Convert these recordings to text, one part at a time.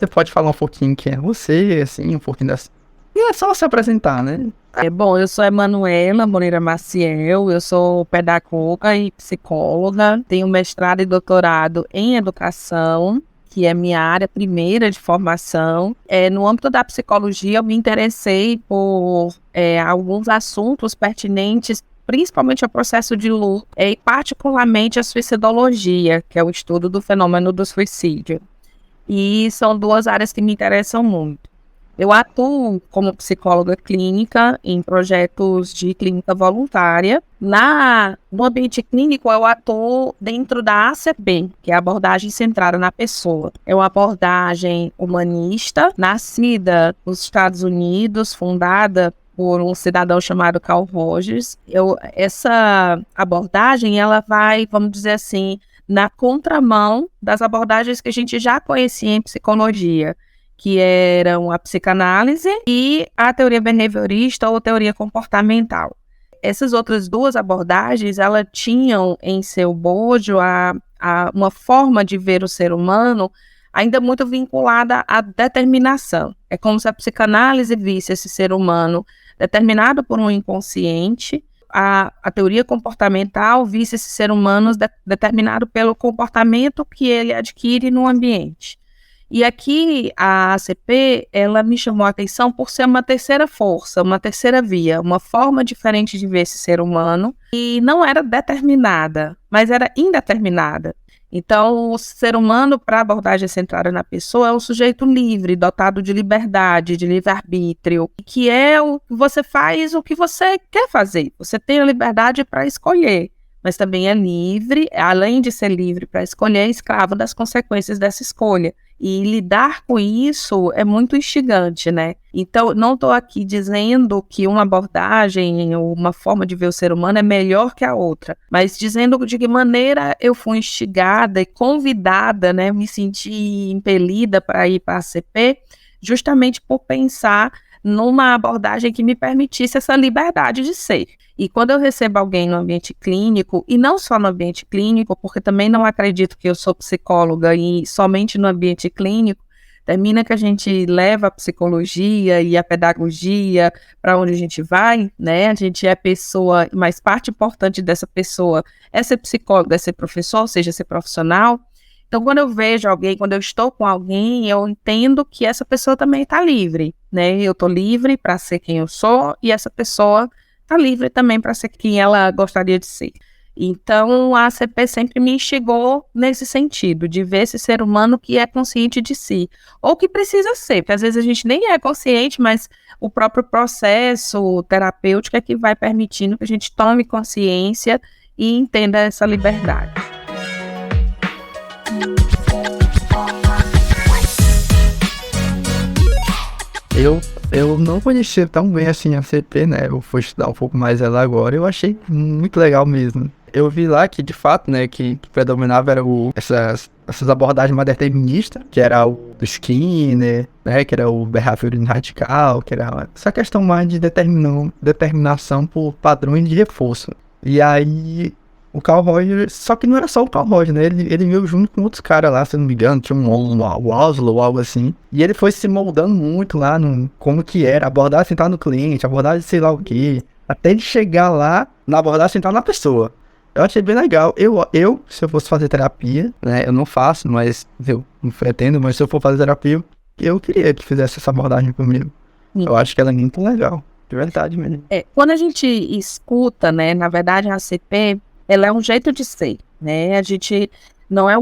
Você pode falar um pouquinho quem é você, assim, um pouquinho das... E é só se apresentar, né? Bom, eu sou Emanuela Moreira Maciel, eu sou pedagoga e psicóloga, tenho mestrado e doutorado em educação, que é minha área primeira de formação. No âmbito da psicologia, eu me interessei por alguns assuntos pertinentes, principalmente ao processo de luto, e particularmente a suicidologia, que é o estudo do fenômeno do suicídio. E são duas áreas que me interessam muito. Eu atuo como psicóloga clínica em projetos de clínica voluntária. No ambiente clínico, eu atuo dentro da ACP, que é a abordagem centrada na pessoa. É uma abordagem humanista, nascida nos Estados Unidos, fundada por um cidadão chamado Carl Rogers. Essa abordagem, ela vai, vamos dizer assim, na contramão das abordagens que a gente já conhecia em psicologia, que eram a psicanálise e a teoria behaviorista ou teoria comportamental. Essas outras duas abordagens, elas tinham em seu bojo uma forma de ver o ser humano ainda muito vinculada à determinação. É como se a psicanálise visse esse ser humano determinado por um inconsciente, a teoria comportamental visse esse ser humano determinado pelo comportamento que ele adquire no ambiente. E aqui a ACP, ela me chamou a atenção por ser uma terceira força, uma terceira via, uma forma diferente de ver esse ser humano, e não era determinada, mas era indeterminada. Então, o ser humano, para a abordagem centrada na pessoa, é um sujeito livre, dotado de liberdade, de livre-arbítrio, que você faz o que você quer fazer. Você tem a liberdade para escolher, mas também é livre, além de ser livre para escolher, é escravo das consequências dessa escolha. E lidar com isso é muito instigante, né? Então, não estou aqui dizendo que uma abordagem ou uma forma de ver o ser humano é melhor que a outra, mas dizendo de que maneira eu fui instigada e convidada, né? Me senti impelida para ir para a ACP, justamente por pensar numa abordagem que me permitisse essa liberdade de ser. E quando eu recebo alguém no ambiente clínico, e não só no ambiente clínico, porque também não acredito que eu sou psicóloga e somente no ambiente clínico, termina que a gente leva a psicologia e a pedagogia para onde a gente vai, né? A gente é pessoa, mas parte importante dessa pessoa é ser psicólogo, é ser professor, ou seja, ser profissional. Então, quando eu vejo alguém, quando eu estou com alguém, eu entendo que essa pessoa também está livre, né? Eu estou livre para ser quem eu sou e essa pessoa está livre também para ser quem ela gostaria de ser. Então, a ACP sempre me instigou nesse sentido, de ver esse ser humano que é consciente de si, ou que precisa ser, porque às vezes a gente nem é consciente, mas o próprio processo terapêutico é que vai permitindo que a gente tome consciência e entenda essa liberdade. Eu não conhecia tão bem assim a CP, né? Eu fui estudar um pouco mais ela agora. Eu achei muito legal mesmo. Eu vi lá que, de fato, né, que predominava era essas abordagens mais deterministas, que era o do Skinner, né, que era o behaviorismo radical, que era essa questão mais de determinação por padrões de reforço. E aí, o Carl Rogers, só que não era só o Carl Rogers, né? Ele veio junto com outros caras lá, se não me engano, tinha o Oslo ou algo assim. E ele foi se moldando muito lá no como que era, abordagem central no cliente, abordagem sei lá o quê. Até ele chegar lá na abordagem central na pessoa. Eu achei bem legal. Se eu fosse fazer terapia, né? Eu não faço, mas eu não pretendo, mas se eu for fazer terapia, eu queria que fizesse essa abordagem comigo. Sim. Eu acho que ela é muito legal. De verdade mesmo. Quando a gente escuta, né? Na verdade, a ACP, ela é um jeito de ser, né? A gente não é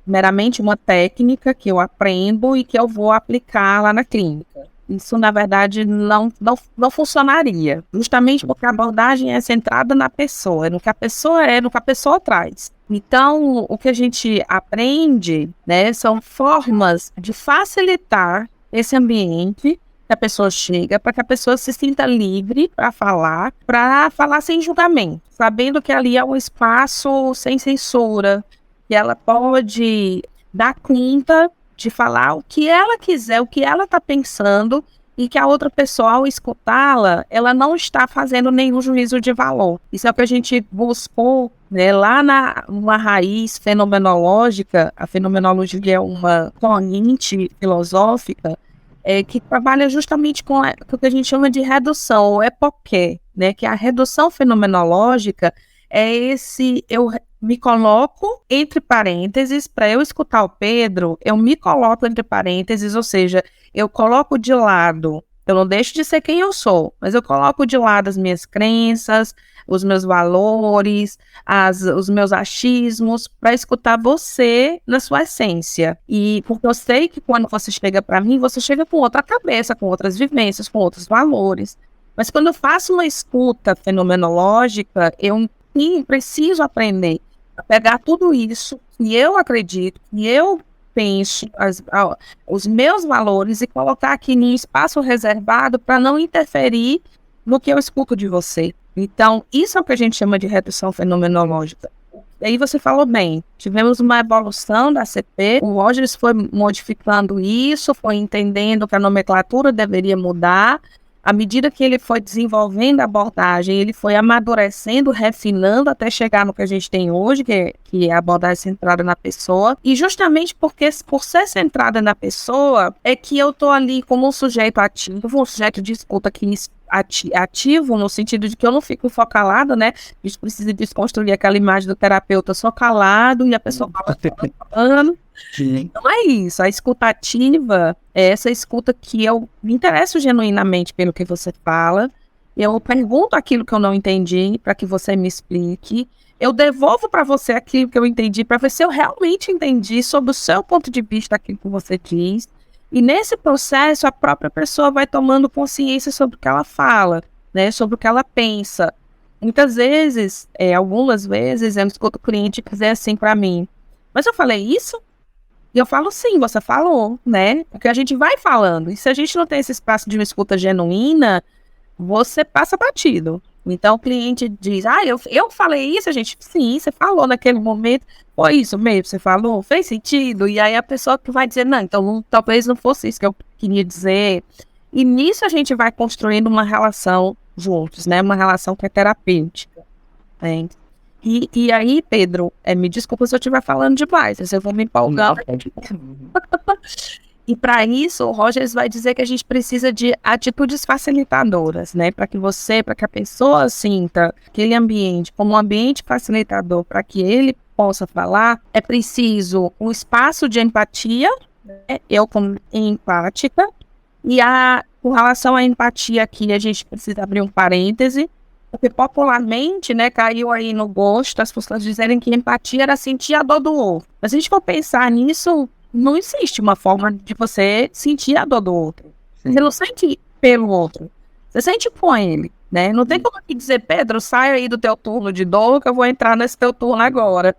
meramente uma técnica que eu aprendo e que eu vou aplicar lá na clínica. Isso, na verdade, não funcionaria, justamente porque a abordagem é centrada na pessoa, no que a pessoa é, no que a pessoa traz. Então, o que a gente aprende, né, são formas de facilitar esse ambiente que a pessoa chega, para que a pessoa se sinta livre para falar sem julgamento, sabendo que ali é um espaço sem censura, que ela pode dar conta de falar o que ela quiser, o que ela está pensando, e que a outra pessoa, ao escutá-la, ela não está fazendo nenhum juízo de valor. Isso é o que a gente buscou, né, lá numa raiz fenomenológica. A fenomenologia é uma corrente filosófica que trabalha justamente com o que a gente chama de redução, ou epoqué, né, que a redução fenomenológica é eu me coloco entre parênteses. Para eu escutar o Pedro, eu me coloco entre parênteses, ou seja, eu coloco de lado, eu não deixo de ser quem eu sou, mas eu coloco de lado as minhas crenças, os meus valores, os meus achismos, para escutar você na sua essência. E porque eu sei que quando você chega para mim, você chega com outra cabeça, com outras vivências, com outros valores. Mas quando eu faço uma escuta fenomenológica, eu preciso aprender a pegar tudo isso que eu acredito, que eu penso, os meus valores, e colocar aqui em um espaço reservado para não interferir no que eu escuto de você. Então, isso é o que a gente chama de redução fenomenológica. E aí você falou bem, tivemos uma evolução da CP, o Rogers foi modificando isso, foi entendendo que a nomenclatura deveria mudar. À medida que ele foi desenvolvendo a abordagem, ele foi amadurecendo, refinando até chegar no que a gente tem hoje, que é a abordagem centrada na pessoa. E justamente porque, por ser centrada na pessoa, é que eu estou ali como um sujeito ativo, um sujeito de escuta ativo, no sentido de que eu não fico focalada, né? A gente precisa desconstruir aquela imagem do terapeuta só calado e a pessoa falando. Então é isso, a escuta ativa é essa escuta que eu me interesso genuinamente pelo que você fala, eu pergunto aquilo que eu não entendi para que você me explique, eu devolvo para você aquilo que eu entendi para ver se eu realmente entendi sob o seu ponto de vista aquilo que você diz, e nesse processo a própria pessoa vai tomando consciência sobre o que ela fala, né, sobre o que ela pensa. Muitas vezes, algumas vezes, eu escuto o cliente dizer assim para mim, mas eu falei isso? E eu falo, sim, você falou, né? Porque a gente vai falando. E se a gente não tem esse espaço de uma escuta genuína, você passa batido. Então o cliente diz, eu falei isso, a gente, sim, você falou naquele momento. Foi isso mesmo, você falou, fez sentido. E aí a pessoa que vai dizer, não, então talvez não fosse isso que eu queria dizer. E nisso a gente vai construindo uma relação juntos, né? Uma relação que é terapêutica, né? E aí, Pedro, me desculpa se eu estiver falando demais, eu vou me empolgar. E para isso, o Rogers vai dizer que a gente precisa de atitudes facilitadoras, né? Para que a pessoa sinta aquele ambiente como um ambiente facilitador, para que ele possa falar, é preciso um espaço de empatia, né? Eu como empática, e com relação à empatia aqui, a gente precisa abrir um parêntese, porque popularmente, né, caiu aí no gosto as pessoas dizerem que empatia era sentir a dor do outro. Mas se a gente for pensar nisso, não existe uma forma de você sentir a dor do outro. Sim. Você não sente pelo outro, você sente com ele, né? Não tem como aqui dizer, Pedro, sai aí do teu turno de dor que eu vou entrar nesse teu turno agora.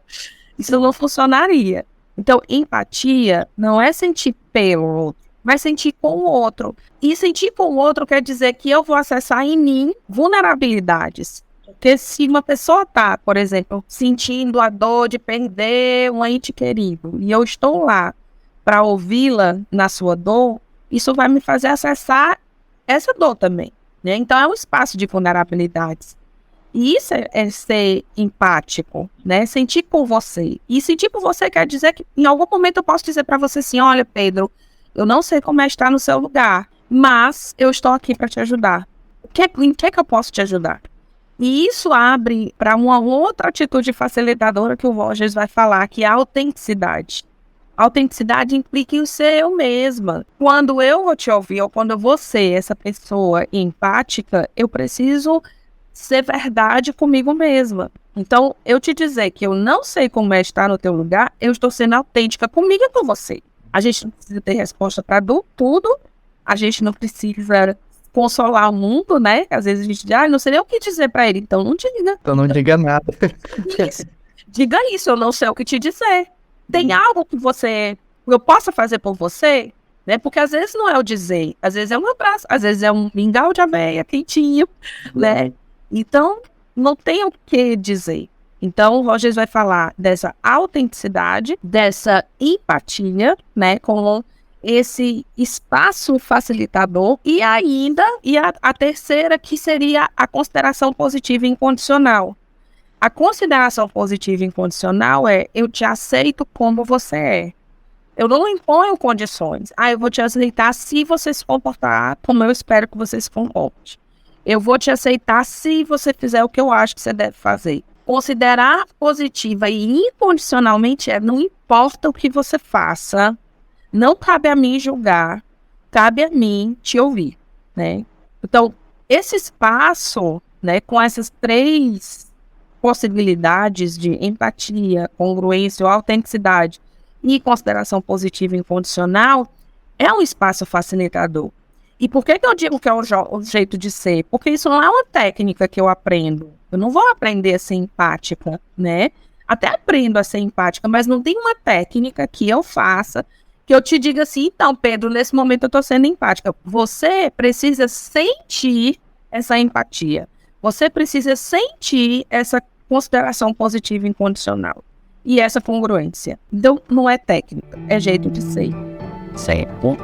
Isso não funcionaria. Então, empatia não é sentir pelo outro, mas sentir com o outro. E sentir com o outro quer dizer que eu vou acessar em mim vulnerabilidades. Porque se uma pessoa está, por exemplo, sentindo a dor de perder um ente querido, e eu estou lá para ouvi-la na sua dor, isso vai me fazer acessar essa dor também, né? Então é um espaço de vulnerabilidades. E isso é ser empático, né? Sentir com você. E sentir com você quer dizer que em algum momento eu posso dizer para você assim, olha, Pedro, eu não sei como é estar no seu lugar, mas eu estou aqui para te ajudar. Em que eu posso te ajudar? E isso abre para uma outra atitude facilitadora que o Rogers vai falar, que é a autenticidade. A autenticidade implica em ser eu mesma. Quando eu vou te ouvir, ou quando eu vou ser essa pessoa empática, eu preciso ser verdade comigo mesma. Então, eu te dizer que eu não sei como é estar no teu lugar, eu estou sendo autêntica comigo e com você. A gente não precisa ter resposta para tudo, a gente não precisa consolar o mundo, né? Às vezes a gente diz, não sei nem o que dizer para ele, então não diga. Então não diga nada. Diga isso, eu não sei o que te dizer. Tem algo que eu possa fazer por você, né? Porque às vezes não é o dizer, às vezes é um abraço, às vezes é um mingau de aveia quentinho, né? Então, não tem o que dizer. Então, o Rogers vai falar dessa autenticidade, dessa empatia, né? Como esse espaço facilitador e a terceira, que seria a consideração positiva incondicional. A consideração positiva incondicional é: eu te aceito como você é. Eu não imponho condições. Eu vou te aceitar se você se comportar como eu espero que você se comporte. Eu vou te aceitar se você fizer o que eu acho que você deve fazer. Considerar positiva e incondicionalmente não importa o que você faça, não cabe a mim julgar, cabe a mim te ouvir, né? Então, esse espaço, né, com essas 3 possibilidades de empatia, congruência ou autenticidade e consideração positiva e incondicional, é um espaço facilitador. E por que eu digo que é o jeito de ser? Porque isso não é uma técnica que eu aprendo. Eu não vou aprender a ser empática, né? Até aprendo a ser empática, mas não tem uma técnica que eu faça que eu te diga assim: então, Pedro, nesse momento eu estou sendo empática. Você precisa sentir essa empatia. Você precisa sentir essa consideração positiva e incondicional. E essa congruência. Então, não é técnica, é jeito de ser. Certo?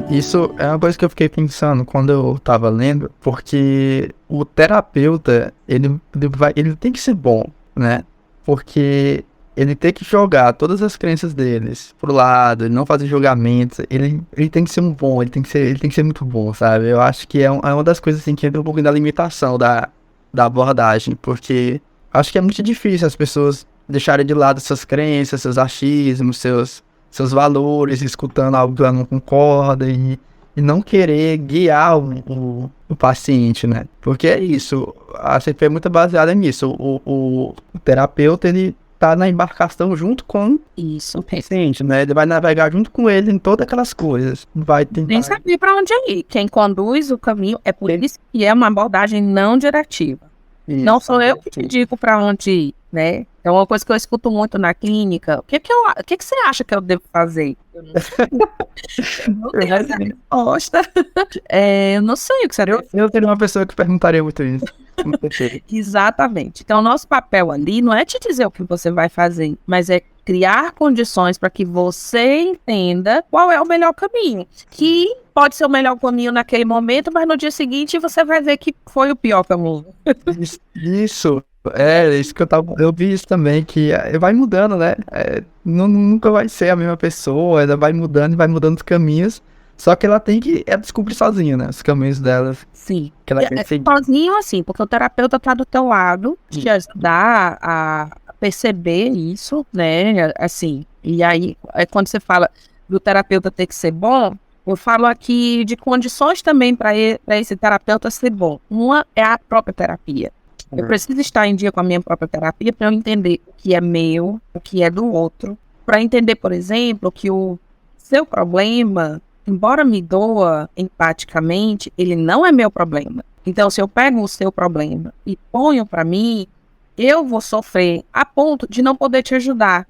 Isso é uma coisa que eu fiquei pensando quando eu tava lendo, porque o terapeuta, ele tem que ser bom, né? Porque ele tem que jogar todas as crenças deles pro lado, ele não fazer julgamentos, ele tem que ser um bom, ele tem que ser muito bom, sabe? Eu acho que é uma das coisas assim que entra um pouco da limitação da abordagem, porque acho que é muito difícil as pessoas deixarem de lado suas crenças, seus achismos, seus valores, escutando algo que ela não concorda e não querer guiar o paciente, né? Porque é isso, a CP é muito baseada nisso. O terapeuta, ele tá na embarcação junto com o paciente, né? Ele vai navegar junto com ele em todas aquelas coisas. Vai tentar... Nem saber para onde ir. Quem conduz o caminho é por isso que é uma abordagem não diretiva. Isso. Não sou eu que te digo para onde ir, né? É uma coisa que eu escuto muito na clínica. O que você acha que eu devo fazer? Eu não tenho essa resposta. Eu não sei o que você deve fazer. Eu teria uma pessoa que perguntaria muito isso. Exatamente. Então, nosso papel ali não é te dizer o que você vai fazer, mas é criar condições para que você entenda qual é o melhor caminho. Que pode ser o melhor caminho naquele momento, mas no dia seguinte você vai ver que foi o pior caminho. Isso que eu vi isso também, que vai mudando, né? Nunca vai ser a mesma pessoa, ela vai mudando e vai mudando os caminhos. Só que ela tem que descobrir sozinha, né? Os caminhos dela. Sim. Que ela sozinho, assim, porque o terapeuta tá do teu lado, te ajudar a perceber isso, né? Assim, e aí, quando você fala do terapeuta ter que ser bom, eu falo aqui de condições também para esse terapeuta ser bom. Uma é a própria terapia. Eu preciso estar em dia com a minha própria terapia para eu entender o que é meu, o que é do outro. Para entender, por exemplo, que o seu problema, embora me doa empaticamente, ele não é meu problema. Então, se eu pego o seu problema e ponho para mim, eu vou sofrer a ponto de não poder te ajudar.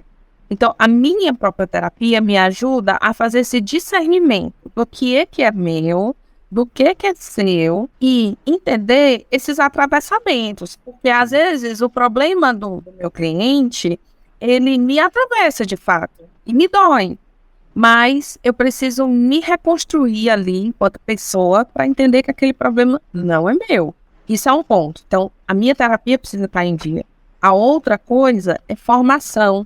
Então, a minha própria terapia me ajuda a fazer esse discernimento do que é meu, do que é seu e entender esses atravessamentos. Porque, às vezes, o problema do meu cliente, ele me atravessa de fato e me dói. Mas eu preciso me reconstruir ali, enquanto pessoa, para entender que aquele problema não é meu. Isso é um ponto. Então, a minha terapia precisa estar em dia. A outra coisa é formação.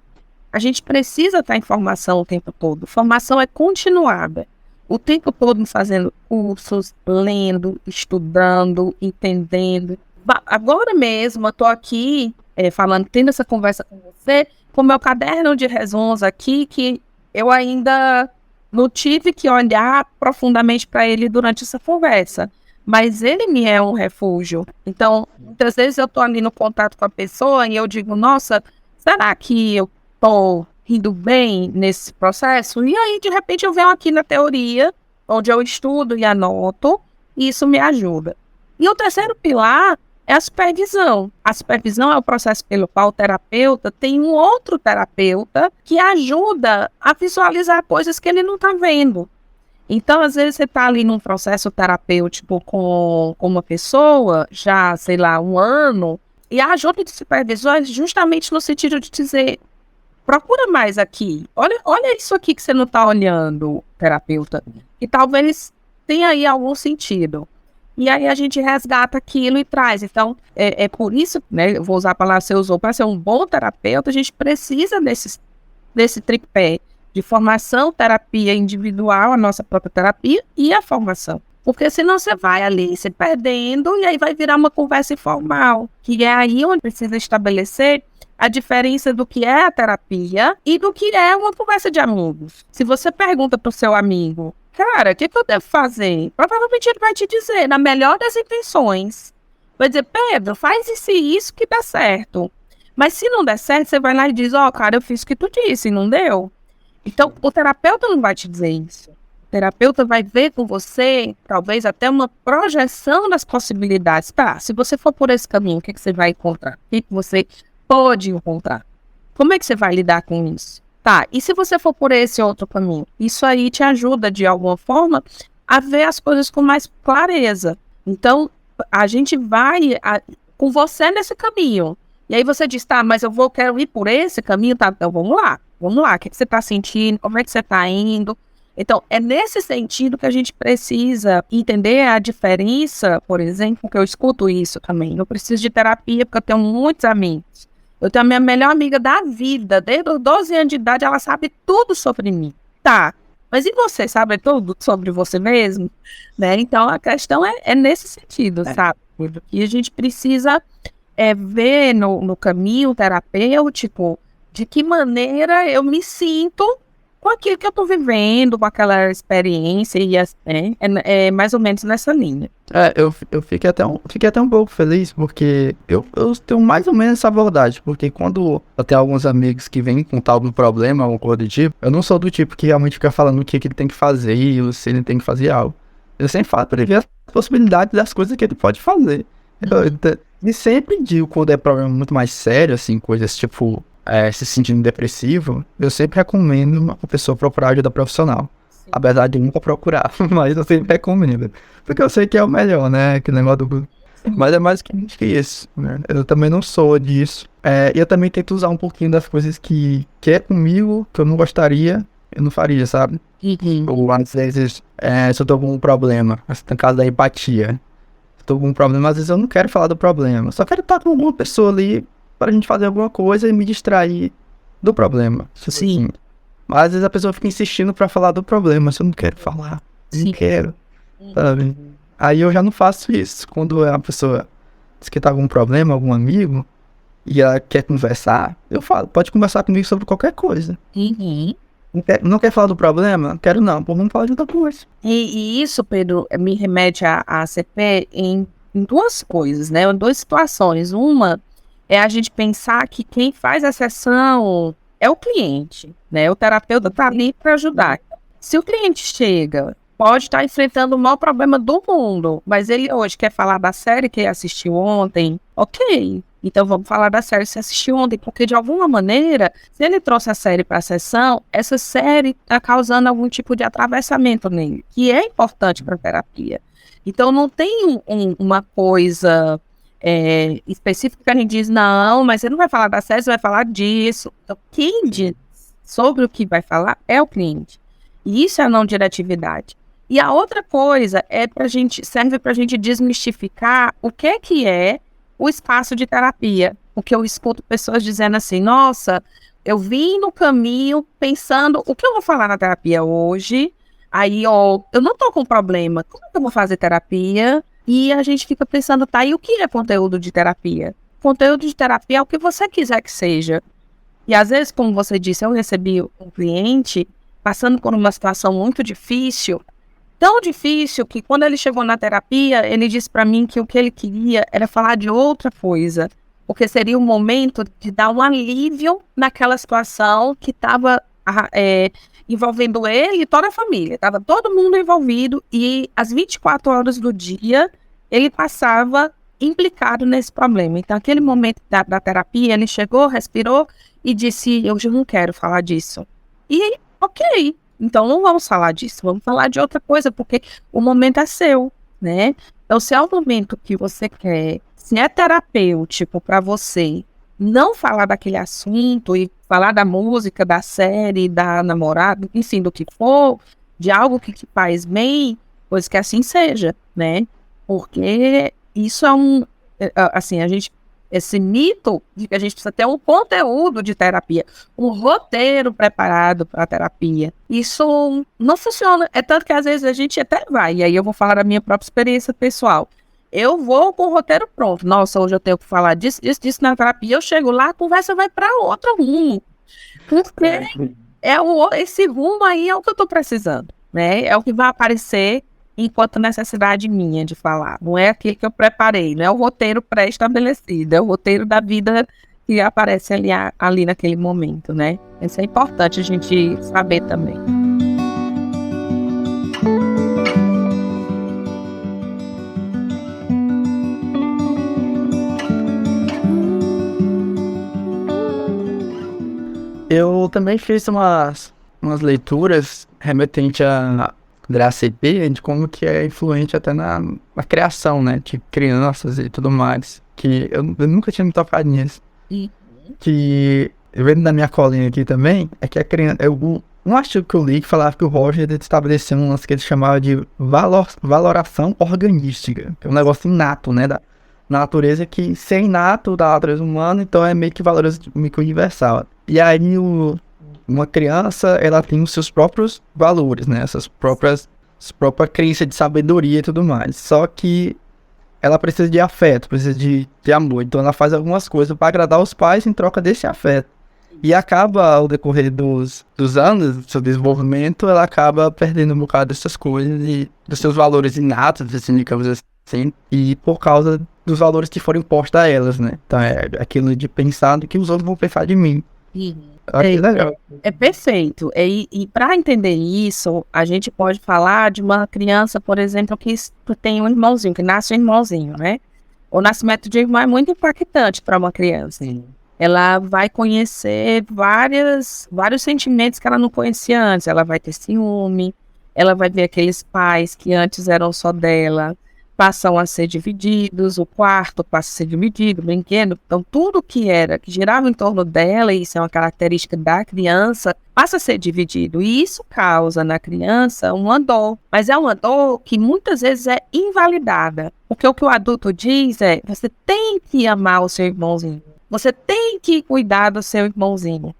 A gente precisa estar em formação o tempo todo. Formação é continuada. O tempo todo fazendo cursos, lendo, estudando, entendendo. Agora mesmo, eu estou aqui falando, tendo essa conversa com você, com meu caderno de resumos aqui, que eu ainda não tive que olhar profundamente para ele durante essa conversa. Mas ele me é um refúgio. Então, muitas vezes eu estou ali no contato com a pessoa e eu digo, nossa, será que eu estou indo bem nesse processo? E aí, de repente, eu venho aqui na teoria, onde eu estudo e anoto, e isso me ajuda. E o terceiro pilar é a supervisão. A supervisão é o processo pelo qual o terapeuta tem um outro terapeuta que ajuda a visualizar coisas que ele não está vendo. Então, às vezes, você está ali num processo terapêutico com uma pessoa, já, sei lá, 1 ano, e a ajuda de supervisor é justamente no sentido de dizer, procura mais aqui, olha isso aqui que você não está olhando, terapeuta, e talvez tenha aí algum sentido. E aí a gente resgata aquilo e traz. Então, é por isso, né, eu vou usar a palavra que você usou, para ser um bom terapeuta, a gente precisa desse tripé de formação, terapia individual, a nossa própria terapia e a formação. Porque senão você vai ali se perdendo e aí vai virar uma conversa informal, que é aí onde precisa estabelecer a diferença do que é a terapia e do que é uma conversa de amigos. Se você pergunta para o seu amigo, cara, o que eu devo fazer? Provavelmente ele vai te dizer, na melhor das intenções, vai dizer, Pedro, faz isso e isso que dá certo. Mas se não der certo, você vai lá e diz, cara, eu fiz o que tu disse e não deu. Então, o terapeuta não vai te dizer isso. O terapeuta vai ver com você, talvez até uma projeção das possibilidades. Tá, se você for por esse caminho, o que você vai encontrar? O que você pode encontrar? Como é que você vai lidar com isso? Tá, e se você for por esse outro caminho? Isso aí te ajuda, de alguma forma, a ver as coisas com mais clareza. Então, a gente vai com você nesse caminho. E aí você diz, tá, mas quero ir por esse caminho, tá? Então vamos lá, o que você está sentindo, como é que você está indo? Então, é nesse sentido que a gente precisa entender a diferença, por exemplo, que eu escuto isso também. Eu preciso de terapia porque eu tenho muitos amigos. Eu tenho a minha melhor amiga da vida, desde os 12 anos de idade, ela sabe tudo sobre mim. Tá, mas e você, sabe tudo sobre você mesmo? Né? Então, a questão é nesse sentido, sabe? E a gente precisa ver no caminho terapêutico de que maneira eu me sinto com aquilo que eu estou vivendo, com aquela experiência, e é mais ou menos nessa linha. Eu fiquei até um pouco feliz, porque eu tenho mais ou menos essa abordagem, porque quando eu tenho alguns amigos que vêm com tal problema, alguma coisa do tipo, eu não sou do tipo que realmente fica falando o que ele tem que fazer, ou se ele tem que fazer algo. Eu sempre falo para ele ver as possibilidades das coisas que ele pode fazer. E sempre digo, quando é problema muito mais sério, assim, coisas tipo se sentindo depressivo, eu sempre recomendo uma pessoa procurar ajuda profissional. Sim. Apesar de nunca procurar, mas eu sempre recomendo. Porque eu sei que é o melhor, né? Que negócio do... Mas é mais que isso, né? Eu também não sou disso. E eu também tento usar um pouquinho das coisas que é comigo, que eu não gostaria, eu não faria, sabe? Ou às vezes, se eu tô com um problema, no caso da empatia, tô com um problema, às vezes eu não quero falar do problema, só quero estar com alguma pessoa ali pra gente fazer alguma coisa e me distrair do problema. Sim. Mas às vezes a pessoa fica insistindo pra falar do problema, se eu não quero falar, não quero, sabe? Aí eu já não faço isso. Quando a pessoa diz que tá com um problema, algum amigo, e ela quer conversar, eu falo, pode conversar comigo sobre qualquer coisa. Não quer falar do problema? Quero não, vamos falar de outra coisa. E isso, Pedro, me remete à CP em duas coisas, né? Em duas situações. Uma é a gente pensar que quem faz a sessão é o cliente, né? O terapeuta está ali para ajudar. Se o cliente chega, pode estar enfrentando o maior problema do mundo, mas ele hoje quer falar da série que assistiu ontem, ok. Então vamos falar da série que você assistiu ontem, porque de alguma maneira, se ele trouxe a série para a sessão, essa série está causando algum tipo de atravessamento nele, que é importante para a terapia. Então não tem uma coisa específica que a gente diz, não, mas você não vai falar da série, você vai falar disso. Então quem diz sobre o que vai falar é o cliente. E isso é a não diretividade. E a outra coisa serve para a gente desmistificar o que é o espaço de terapia. Porque eu escuto pessoas dizendo assim, nossa, eu vim no caminho pensando, o que eu vou falar na terapia hoje? Aí, eu não tô com problema, como que eu vou fazer terapia? E a gente fica pensando, tá, e o que é conteúdo de terapia? Conteúdo de terapia é o que você quiser que seja. E às vezes, como você disse, eu recebi um cliente passando por uma situação muito difícil, tão difícil que quando ele chegou na terapia, ele disse para mim que o que ele queria era falar de outra coisa, porque seria o momento de dar um alívio naquela situação que estava envolvendo ele e toda a família, estava todo mundo envolvido e às 24 horas do dia ele passava implicado nesse problema. Então, aquele momento da terapia, ele chegou, respirou e disse, eu já não quero falar disso. E ok, Então não vamos falar disso, vamos falar de outra coisa, porque o momento é seu, né? Então, se é o momento que você quer, se é terapêutico para você não falar daquele assunto e falar da música, da série, da namorada, enfim, do que for, de algo que te faz bem, pois que assim seja, né? Porque isso é assim, esse mito de que a gente precisa ter um conteúdo de terapia, um roteiro preparado para a terapia. Isso não funciona. É tanto que às vezes a gente até vai, e aí eu vou falar da minha própria experiência pessoal. Eu vou com o roteiro pronto. Nossa, hoje eu tenho que falar disso na terapia. Eu chego lá, a conversa vai para outro rumo. Porque esse rumo aí é o que eu estou precisando, né? É o que vai aparecer enquanto necessidade minha de falar. Não é aquilo que eu preparei, não é o roteiro pré-estabelecido, é o roteiro da vida que aparece ali naquele momento, né? Isso é importante a gente saber também. Eu também fiz umas leituras remetente da ACP, de como que é influente até na criação, né, de crianças e tudo mais, que eu nunca tinha me tocado nisso. Que, vendo na minha colinha aqui também, é que a criança, um artigo que eu li que falava que o Roger estabeleceu um lance que ele chamava de valoração organística, que é um negócio inato, né, da natureza, que se é inato da natureza humana, então é meio que meio que universal. E aí uma criança, ela tem os seus próprios valores, né? Essas próprias crença de sabedoria e tudo mais. Só que ela precisa de afeto, precisa de amor. Então ela faz algumas coisas para agradar os pais em troca desse afeto. E acaba, ao decorrer dos anos, do seu desenvolvimento, ela acaba perdendo um bocado dessas coisas e dos seus valores inatos, assim, digamos assim, e por causa dos valores que foram impostos a elas, né? Então é aquilo de pensar do que os outros vão pensar de mim. Legal. É perfeito. E para entender isso, a gente pode falar de uma criança, por exemplo, que tem um irmãozinho, que nasce um irmãozinho, né? O nascimento de irmão é muito impactante para uma criança. Sim. Ela vai conhecer vários sentimentos que ela não conhecia antes. Ela vai ter ciúme, ela vai ver aqueles pais que antes eram só dela, passam a ser divididos, o quarto passa a ser dividido, o brinquedo. Então, tudo que girava em torno dela, e isso é uma característica da criança, passa a ser dividido. E isso causa na criança uma dor. Mas é uma dor que muitas vezes é invalidada. Porque o que o adulto diz é, você tem que amar o seu irmãozinho. Você tem que cuidar do seu irmãozinho.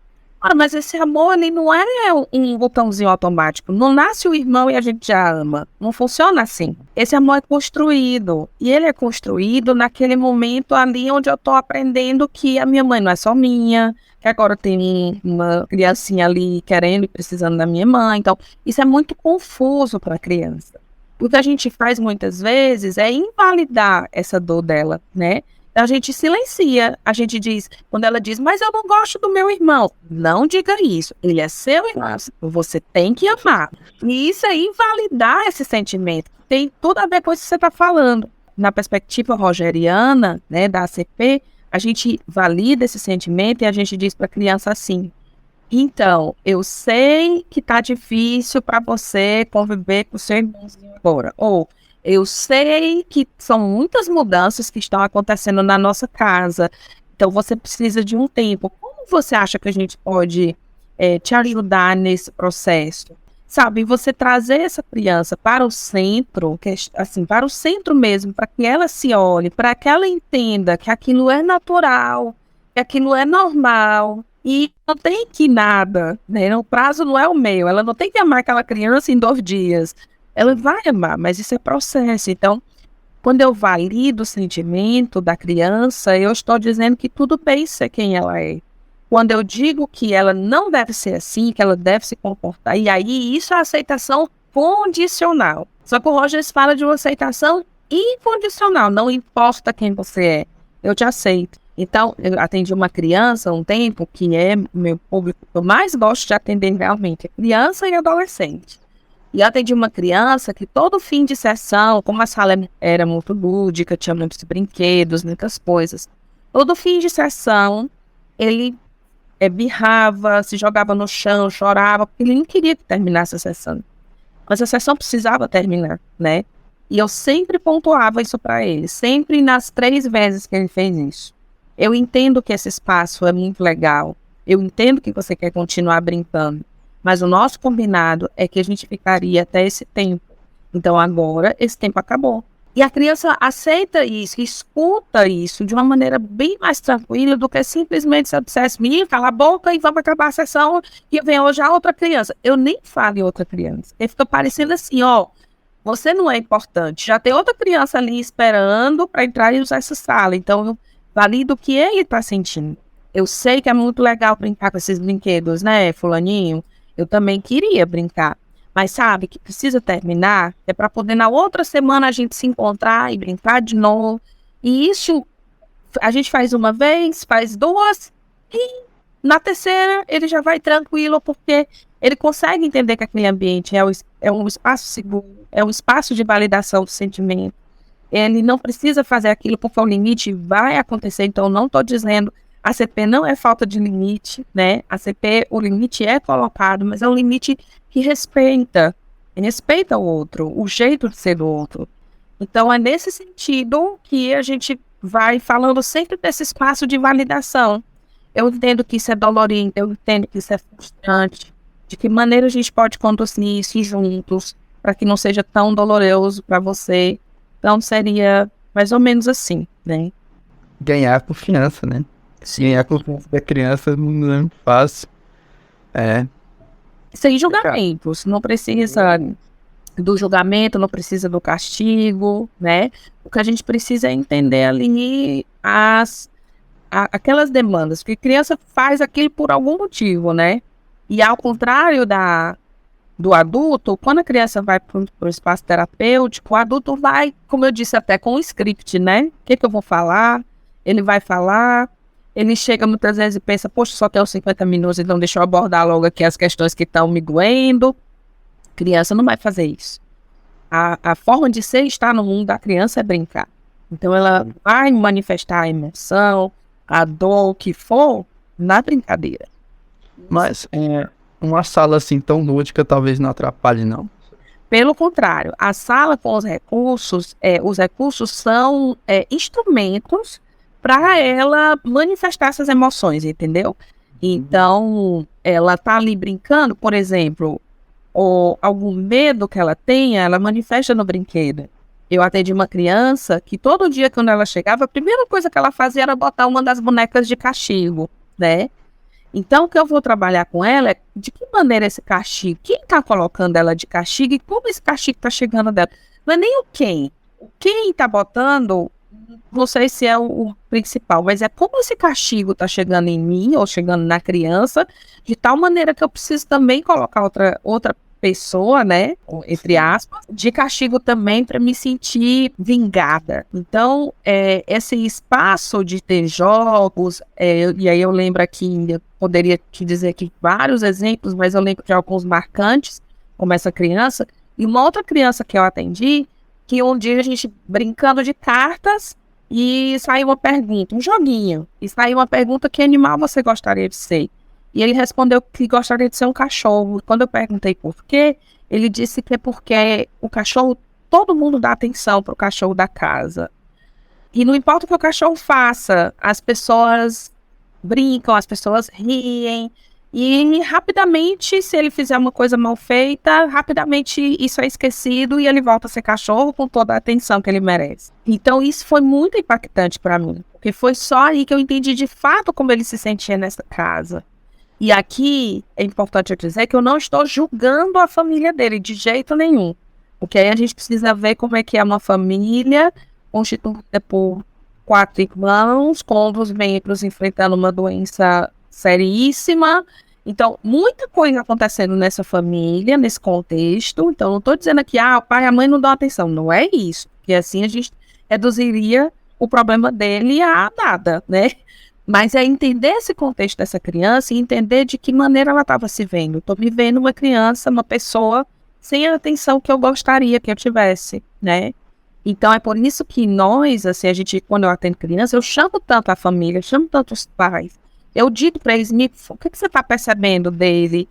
Mas esse amor ali não é um botãozinho automático. Não nasce o irmão e a gente já ama. Não funciona assim. Esse amor é construído. E ele é construído naquele momento ali onde eu estou aprendendo que a minha mãe não é só minha, que agora tem uma criancinha ali querendo e precisando da minha mãe. Então, isso é muito confuso para a criança. O que a gente faz muitas vezes é invalidar essa dor dela, né? A gente silencia, a gente diz, quando ela diz, mas eu não gosto do meu irmão. Não diga isso, ele é seu irmão, você tem que amar. E isso é invalidar esse sentimento, tem tudo a ver com isso que você está falando. Na perspectiva rogeriana, né, da ACP, a gente valida esse sentimento e a gente diz para a criança assim, então, eu sei que tá difícil para você conviver com o seu irmãozinho agora, ou eu sei que são muitas mudanças que estão acontecendo na nossa casa, então você precisa de um tempo. Como você acha que a gente pode te ajudar nesse processo? Sabe, você trazer essa criança para o centro, assim, para o centro mesmo, para que ela se olhe, para que ela entenda que aquilo é natural, que aquilo é normal, e não tem que nada, né? O prazo não é o meu, ela não tem que amar aquela criança em 2 dias. Ela vai amar, mas isso é processo. Então, quando eu valido o sentimento da criança, eu estou dizendo que tudo bem ser quem ela é. Quando eu digo que ela não deve ser assim, que ela deve se comportar, e aí isso é aceitação condicional. Só que o Rogers fala de uma aceitação incondicional, não importa quem você é, eu te aceito. Então, eu atendi uma criança há um tempo, que é o meu público que eu mais gosto de atender realmente, é criança e adolescente. E eu atendi uma criança que todo fim de sessão, como a sala era muito lúdica, tinha muitos brinquedos, muitas coisas, todo fim de sessão, ele birrava, se jogava no chão, chorava, porque ele não queria que terminasse a sessão. Mas a sessão precisava terminar, né? E eu sempre pontuava isso para ele, sempre nas 3 vezes que ele fez isso. Eu entendo que esse espaço é muito legal, eu entendo que você quer continuar brincando, mas o nosso combinado é que a gente ficaria até esse tempo. Então agora esse tempo acabou. E a criança aceita isso, escuta isso de uma maneira bem mais tranquila do que simplesmente se eu dissesse, menino, cala a boca e vamos acabar a sessão e vem hoje a outra criança. Eu nem falo em outra criança. Ele fica parecendo assim, ó, você não é importante. Já tem outra criança ali esperando para entrar e usar essa sala. Então, eu valido o que ele está sentindo. Eu sei que é muito legal brincar com esses brinquedos, né, fulaninho? Eu também queria brincar. Mas sabe que precisa terminar, é para poder na outra semana a gente se encontrar e brincar de novo. E isso a gente faz uma vez, faz 2, e na terceira ele já vai tranquilo, porque ele consegue entender que aquele ambiente é um espaço seguro, é um espaço de validação do sentimento. Ele não precisa fazer aquilo porque o limite vai acontecer, então eu não estou dizendo a CP não é falta de limite, né? A CP, o limite é colocado, mas é um limite que respeita o outro, o jeito de ser do outro. Então é nesse sentido que a gente vai falando sempre desse espaço de validação. Eu entendo que isso é dolorido, eu entendo que isso é frustrante, de que maneira a gente pode conduzir isso juntos, para que não seja tão doloroso para você. Então seria mais ou menos assim, né? Ganhar confiança, né? Ganhar confiança da criança não é muito fácil. Sem julgamentos, não precisa do julgamento, não precisa do castigo, né? O que a gente precisa é entender ali aquelas demandas, porque criança faz aquilo por algum motivo, né? E ao contrário do adulto, quando a criança vai para o espaço terapêutico, o adulto vai, como eu disse, até com o script, né? O que eu vou falar? Ele vai falar. Ele chega muitas vezes e pensa, poxa, só tenho 50 minutos, então deixa eu abordar logo aqui as questões que estão me doendo. Criança não vai fazer isso. A forma de ser e estar no mundo da criança é brincar. Então ela vai manifestar a emoção, a dor, o que for, na brincadeira. Mas uma sala assim tão lúdica talvez não atrapalhe, não. Pelo contrário, a sala com os recursos são instrumentos para ela manifestar essas emoções, entendeu? Então, ela tá ali brincando, por exemplo, ou algum medo que ela tenha, ela manifesta no brinquedo. Eu atendi uma criança que todo dia quando ela chegava, a primeira coisa que ela fazia era botar uma das bonecas de castigo, né? Então, o que eu vou trabalhar com ela é de que maneira esse castigo, quem está colocando ela de castigo e como esse castigo está chegando dela. Não é nem o quem. O quem está botando, não sei se é o principal, mas é como esse castigo está chegando em mim ou chegando na criança, de tal maneira que eu preciso também colocar outra pessoa, né, entre aspas, de castigo também para me sentir vingada. Então, esse espaço de ter jogos, e aí eu lembro aqui, eu poderia te dizer aqui vários exemplos, mas eu lembro de alguns marcantes, como essa criança, e uma outra criança que eu atendi, que um dia a gente brincando de cartas e saiu uma pergunta, um joguinho, e saiu uma pergunta: que animal você gostaria de ser? E ele respondeu que gostaria de ser um cachorro. Quando eu perguntei por quê, ele disse que é porque o cachorro, todo mundo dá atenção para o cachorro da casa. E não importa o que o cachorro faça, as pessoas brincam, as pessoas riem. E rapidamente, se ele fizer uma coisa mal feita, rapidamente isso é esquecido e ele volta a ser cachorro com toda a atenção que ele merece. Então isso foi muito impactante para mim, porque foi só aí que eu entendi de fato como ele se sentia nessa casa. E aqui é importante eu dizer que eu não estou julgando a família dele de jeito nenhum. Porque aí a gente precisa ver como é que é uma família constituída por 4 irmãos, com um dos membros enfrentando uma doença seríssima. Então, muita coisa acontecendo nessa família, nesse contexto. Então, não estou dizendo aqui, o pai e a mãe não dão atenção. Não é isso. Porque assim a gente reduziria o problema dele a nada, né? Mas é entender esse contexto dessa criança e entender de que maneira ela estava se vendo. Estou me vendo uma criança, uma pessoa sem a atenção que eu gostaria que eu tivesse, né? Então é por isso que nós, assim, quando eu atendo criança, eu chamo tanto a família, chamo tanto os pais, Eu digo para eles, o que você está percebendo dele?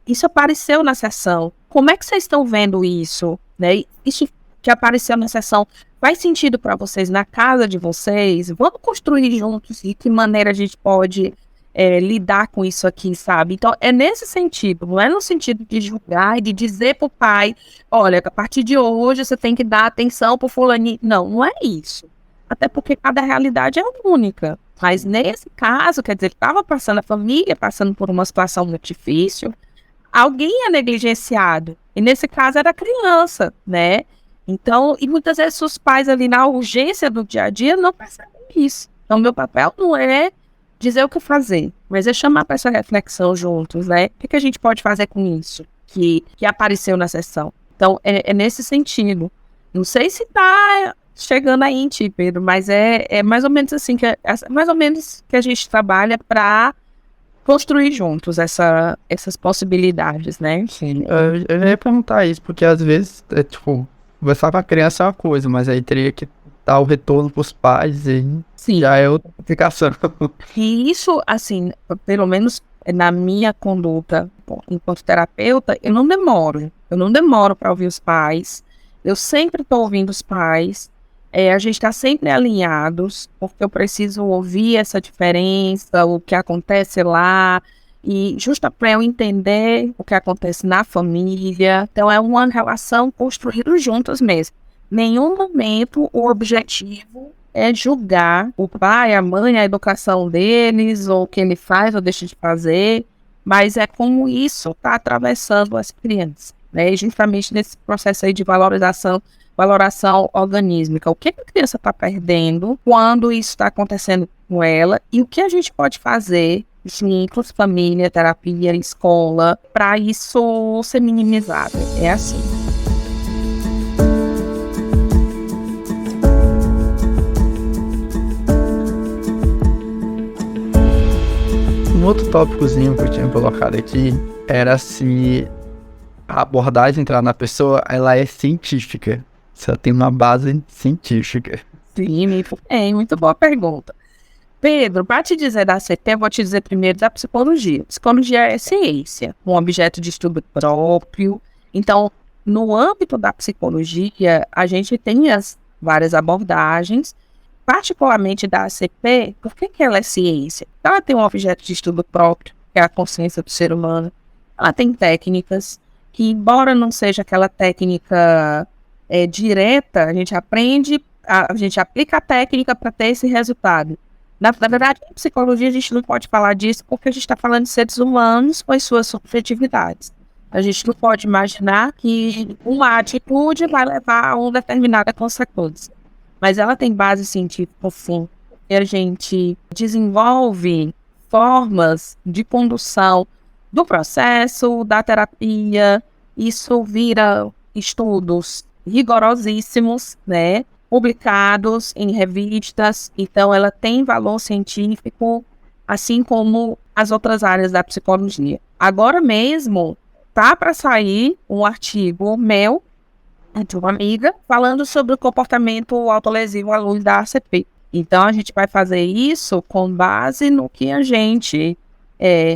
Isso apareceu na sessão. Como é que vocês estão vendo isso? Né? Isso que apareceu na sessão faz sentido para vocês na casa de vocês? Vamos construir juntos e que maneira a gente pode lidar com isso aqui, sabe? Então, é nesse sentido, não é no sentido de julgar e de dizer pro pai, olha, a partir de hoje você tem que dar atenção pro fulaninho. Não, não é isso. Até porque cada realidade é única. Mas nesse caso, quer dizer, estava passando a família, passando por uma situação muito difícil, alguém é negligenciado. E nesse caso era a criança, né? Então, e muitas vezes os pais ali na urgência do dia a dia não percebem isso. Então, meu papel não é dizer o que fazer, mas é chamar para essa reflexão juntos, né? O que a gente pode fazer com isso que apareceu na sessão? Então, é nesse sentido. Não sei se está chegando aí em ti, Pedro, mas é mais ou menos assim, mais ou menos que a gente trabalha para construir juntos essas possibilidades, né? Sim, eu ia perguntar isso, porque às vezes, tipo, conversar com a criança é uma coisa, mas aí teria que dar o retorno pros pais e Sim. já é outra aplicação. E isso, assim, pelo menos na minha conduta enquanto terapeuta, eu não demoro para ouvir os pais, eu sempre estou ouvindo os pais, a gente está sempre alinhados, porque eu preciso ouvir essa diferença, o que acontece lá, e justo para eu entender o que acontece na família. Então, é uma relação construída juntas mesmo. Nenhum momento o objetivo é julgar o pai, a mãe, a educação deles, ou o que ele faz ou deixa de fazer, mas é como isso está atravessando as crianças, né? E justamente nesse processo aí de valoração organísmica. O que a criança está perdendo quando isso está acontecendo com ela e o que a gente pode fazer juntos, família, terapia, escola, para isso ser minimizado. É assim. Um outro tópicozinho que eu tinha colocado aqui era se a abordagem entrar na pessoa, ela é científica. Se ela tem uma base científica. Sim, muito boa pergunta. Pedro, para te dizer da CT, eu vou te dizer primeiro da psicologia. Psicologia é ciência, um objeto de estudo próprio. Então, no âmbito da psicologia, a gente tem as várias abordagens, particularmente da ACP. Por que ela é ciência? Ela tem um objeto de estudo próprio, que é a consciência do ser humano. Ela tem técnicas que, embora não seja aquela técnica direta, a gente aplica a técnica para ter esse resultado. Na verdade, em psicologia a gente não pode falar disso porque a gente está falando de seres humanos com as suas subjetividades. A gente não pode imaginar que uma atitude vai levar a uma determinada consequência. Mas ela tem base científica, sim. E a gente desenvolve formas de condução do processo, da terapia. Isso vira estudos rigorosíssimos, né? Publicados em revistas. Então, ela tem valor científico, assim como as outras áreas da psicologia. Agora mesmo, tá para sair um artigo meu, de uma amiga, falando sobre o comportamento autolesivo à luz da ACP. Então, a gente vai fazer isso com base no que a gente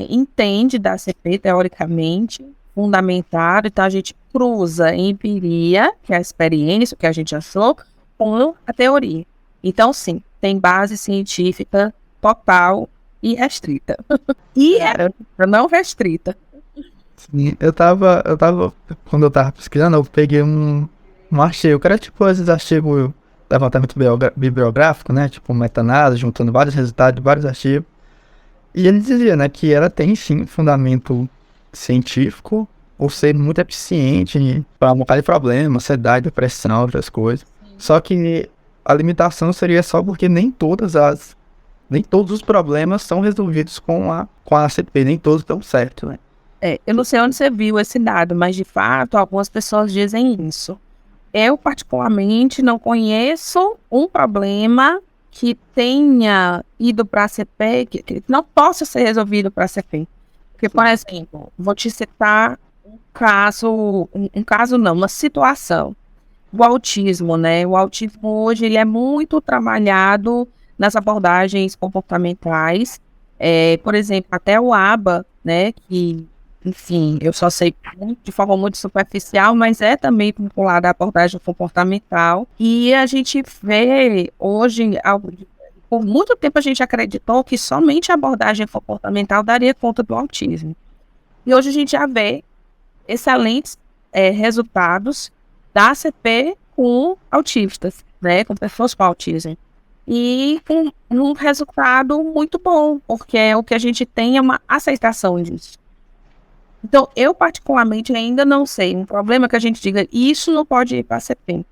entende da ACP, teoricamente, fundamentado. Então, a gente cruza a empiria, que é a experiência, o que a gente achou, com a teoria. Então, sim, tem base científica total e restrita. E não restrita. Sim, quando eu tava pesquisando, eu peguei um artigo, que era tipo esses artigos de levantamento bibliográfico, né, tipo meta-análise, juntando vários resultados de vários artigos, e ele dizia, né, que ela tem sim fundamento científico, ou ser muito eficiente para um bocado de problemas, ansiedade, depressão, outras coisas, só que a limitação seria só porque nem todos os problemas são resolvidos com a ACP, nem todos estão certos, né. Eu não sei onde você viu esse dado, mas de fato algumas pessoas dizem isso. Eu particularmente não conheço um problema que tenha ido para a CP, que não possa ser resolvido para a CP. Porque, por exemplo, vou te citar uma situação. O autismo, né? O autismo hoje ele é muito trabalhado nas abordagens comportamentais, Por exemplo, até o ABA, né, que, enfim, eu só sei de forma muito superficial, mas é também vinculado à abordagem comportamental. E a gente vê hoje, por muito tempo a gente acreditou que somente a abordagem comportamental daria conta do autismo. E hoje a gente já vê excelentes resultados da ACP com autistas, né, com pessoas com autismo. E com um resultado muito bom, porque o que a gente tem é uma aceitação disso. Então, eu particularmente ainda não sei, um problema que a gente diga, isso não pode ir para a ACP.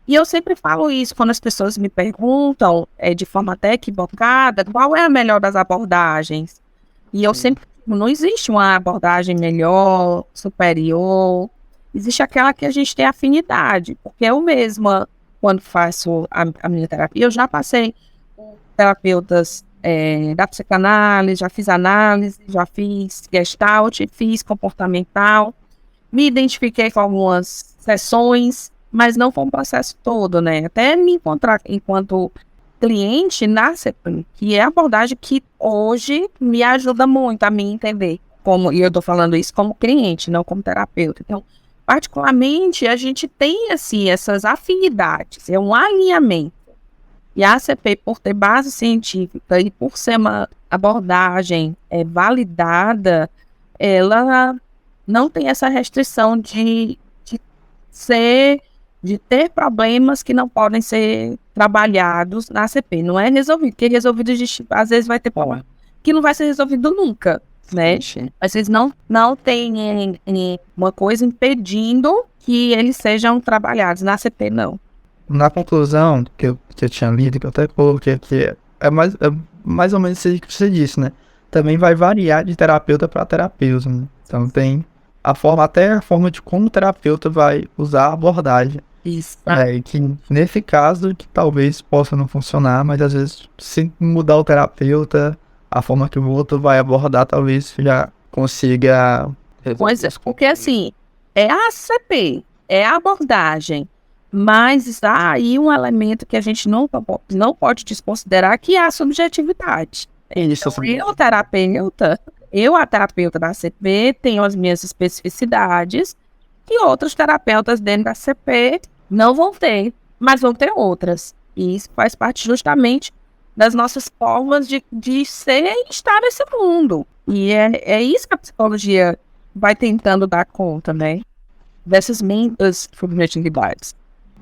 E eu sempre falo isso quando as pessoas me perguntam, de forma até equivocada, qual é a melhor das abordagens. E eu sempre digo, não existe uma abordagem melhor, superior, existe aquela que a gente tem afinidade, porque eu mesma, quando faço a minha terapia, eu já passei com terapeutas da psicanálise, já fiz análise, já fiz gestalt, fiz comportamental, me identifiquei com algumas sessões, mas não foi um processo todo, né? Até me encontrar enquanto cliente na ACP, que é a abordagem que hoje me ajuda muito a me entender, e eu estou falando isso como cliente, não como terapeuta. Então, particularmente, a gente tem, assim, essas afinidades, é um alinhamento. E a ACP, por ter base científica e por ser uma abordagem validada, ela não tem essa restrição de ter problemas que não podem ser trabalhados na ACP. Não é resolvido, porque resolvido, às vezes vai ter problema que não vai ser resolvido nunca, né? Mas eles não têm uma coisa impedindo que eles sejam trabalhados. Na ACP, não. Na conclusão que eu tinha lido, que eu até coloquei aqui, é mais ou menos isso que você disse, né? Também vai variar de terapeuta para terapeuta, né? Então tem até a forma de como o terapeuta vai usar a abordagem. Isso. Que nesse caso, que talvez possa não funcionar, mas às vezes, se mudar o terapeuta, a forma que o outro vai abordar, talvez já consiga... Pois é, porque assim, é a ACP, é a abordagem, mas está aí um elemento que a gente não pode desconsiderar, que é a subjetividade. Isso, então, a terapeuta da ACP, tenho as minhas especificidades, que outros terapeutas dentro da ACP não vão ter, mas vão ter outras. E isso faz parte justamente das nossas formas de ser e estar nesse mundo. E é isso que a psicologia vai tentando dar conta, né? Dessas muitas subjetividades.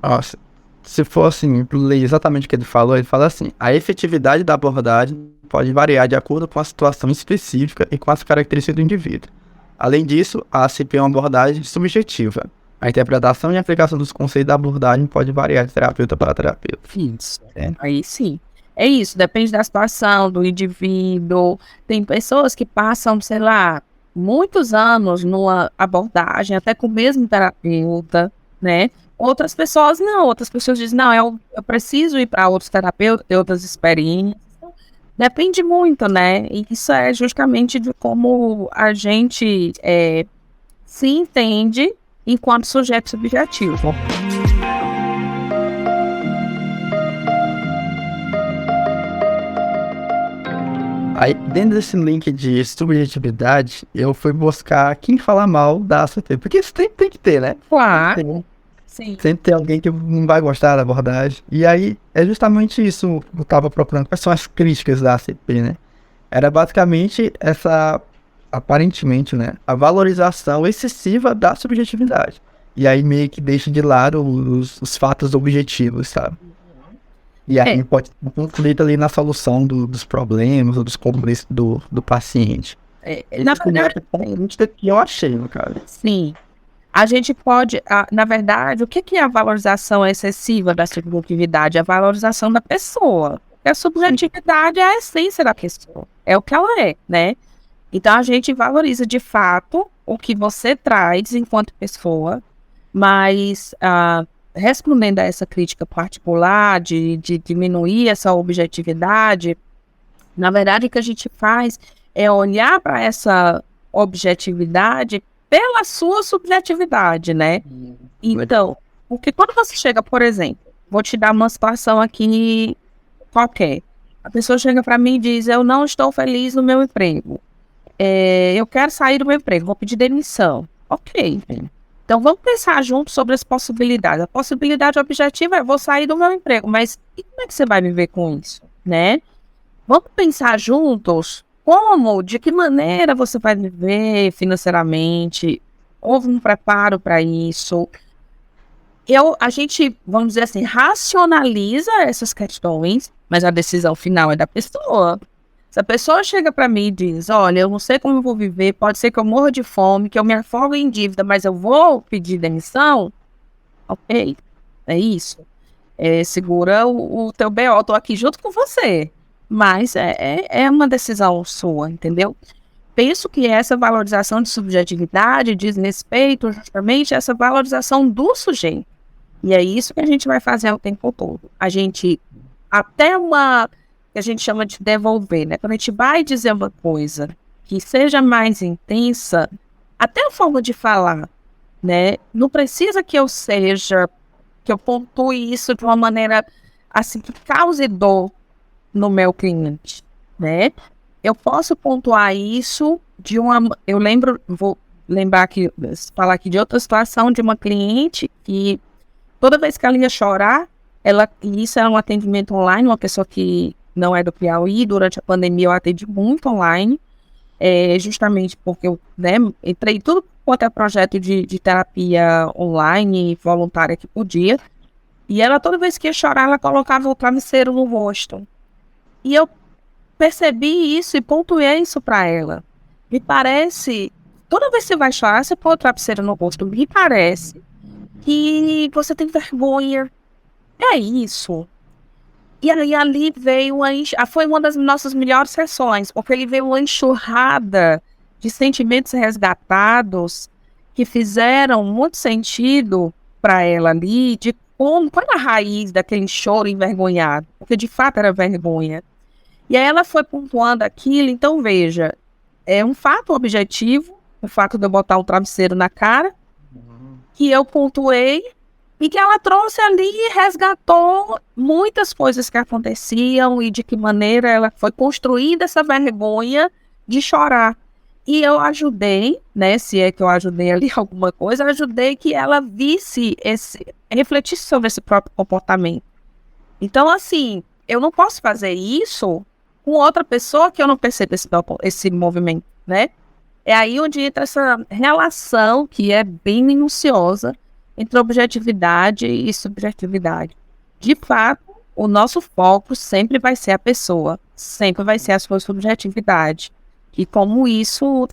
Nossa, se for assim, ler exatamente o que ele fala assim, a efetividade da abordagem pode variar de acordo com a situação específica e com as características do indivíduo. Além disso, a ACP é uma abordagem subjetiva. A interpretação e a aplicação dos conceitos da abordagem pode variar de terapeuta para terapeuta. Isso, aí sim. É isso, depende da situação, do indivíduo. Tem pessoas que passam, sei lá, muitos anos numa abordagem, até com o mesmo terapeuta, né? Outras pessoas não, outras pessoas dizem, não, eu preciso ir para outros terapeutas, ter outras experiências. Depende muito, né? E isso é justamente de como a gente se entende enquanto sujeito subjetivo. Aí, dentro desse link de subjetividade, eu fui buscar quem fala mal da ACP, porque isso tem que ter, né? Claro. Sim. Sempre tem alguém que não vai gostar da abordagem. E aí, é justamente isso que eu tava procurando. Quais são as críticas da ACP, né? Era basicamente aparentemente, né? A valorização excessiva da subjetividade. E aí meio que deixa de lado os fatos objetivos, sabe? E aí pode ter um conflito ali na solução dos problemas ou dos conflitos do paciente. Na verdade, eu achei, no caso. Sim. A gente pode, na verdade, o que é a valorização excessiva da subjetividade? A valorização da pessoa. A subjetividade é a essência da pessoa. É o que ela é, né? Então, a gente valoriza, de fato, o que você traz enquanto pessoa, mas respondendo a essa crítica particular de diminuir essa objetividade, na verdade, o que a gente faz é olhar para essa objetividade pela sua subjetividade, né? Então, porque quando você chega, por exemplo, vou te dar uma situação aqui qualquer. A pessoa chega para mim e diz, eu não estou feliz no meu emprego. Eu quero sair do meu emprego, vou pedir demissão. Ok. Então, vamos pensar juntos sobre as possibilidades. A possibilidade objetiva é, vou sair do meu emprego, mas e como é que você vai viver com isso, né? Vamos pensar juntos como, de que maneira você vai viver financeiramente, houve um preparo para isso. A gente, vamos dizer assim, racionaliza essas questões, mas a decisão final é da pessoa. Se a pessoa chega para mim e diz, olha, eu não sei como eu vou viver, pode ser que eu morra de fome, que eu me afogue em dívida, mas eu vou pedir demissão, ok, é isso. Segura o teu BO, tô aqui junto com você, mas é uma decisão sua, entendeu? Penso que essa valorização de subjetividade diz respeito justamente a essa valorização do sujeito. E é isso que a gente vai fazer o tempo todo. A gente, até que a gente chama de devolver, né? Quando a gente vai dizer uma coisa que seja mais intensa, até a forma de falar, né? Não precisa que eu pontue isso de uma maneira assim, que cause dor no meu cliente, né? Eu posso pontuar isso vou lembrar aqui, falar aqui de outra situação de uma cliente que toda vez que ela ia chorar, e isso era um atendimento online, uma pessoa que não é do Piauí, durante a pandemia eu atendi muito online, justamente porque eu, né, entrei em tudo quanto é projeto de terapia online, voluntária que podia, e ela toda vez que ia chorar, ela colocava o travesseiro no rosto. E eu percebi isso e pontuei isso para ela. Me parece, toda vez que você vai chorar, você põe o travesseiro no rosto, me parece que você tem vergonha. É isso. E aí ali veio foi uma das nossas melhores sessões, porque ele veio uma enxurrada de sentimentos resgatados que fizeram muito sentido para ela ali, de qual era a raiz daquele choro envergonhado, porque de fato era vergonha. E aí ela foi pontuando aquilo, então veja, é um fato objetivo, o fato de eu botar um travesseiro na cara, que eu pontuei, e que ela trouxe ali e resgatou muitas coisas que aconteciam e de que maneira ela foi construída essa vergonha de chorar. E eu ajudei, né, se é que eu ajudei ali alguma coisa, eu ajudei que ela refletisse sobre esse próprio comportamento. Então, assim, eu não posso fazer isso com outra pessoa que eu não percebo esse movimento, né? É aí onde entra essa relação que é bem minuciosa entre objetividade e subjetividade. De fato, o nosso foco sempre vai ser a pessoa, sempre vai ser a sua subjetividade. E como isso,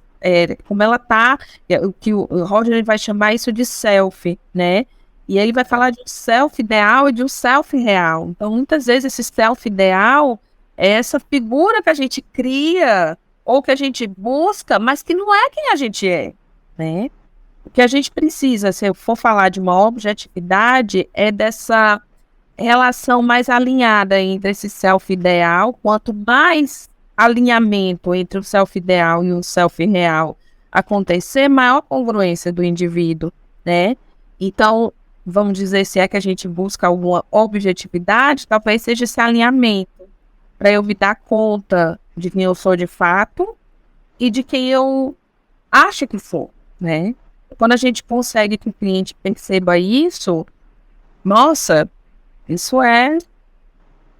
como ela está, o que o Roger vai chamar isso de self, né? E ele vai falar de um self ideal e de um self real. Então, muitas vezes, esse self ideal é essa figura que a gente cria ou que a gente busca, mas que não é quem a gente é, né? O que a gente precisa, se eu for falar de uma objetividade, é dessa relação mais alinhada entre esse self-ideal. Quanto mais alinhamento entre o self-ideal e o self-real acontecer, maior congruência do indivíduo, né? Então, vamos dizer, se é que a gente busca alguma objetividade, talvez seja esse alinhamento, para eu me dar conta de quem eu sou de fato e de quem eu acho que sou, né? Quando a gente consegue que o cliente perceba isso, nossa, isso é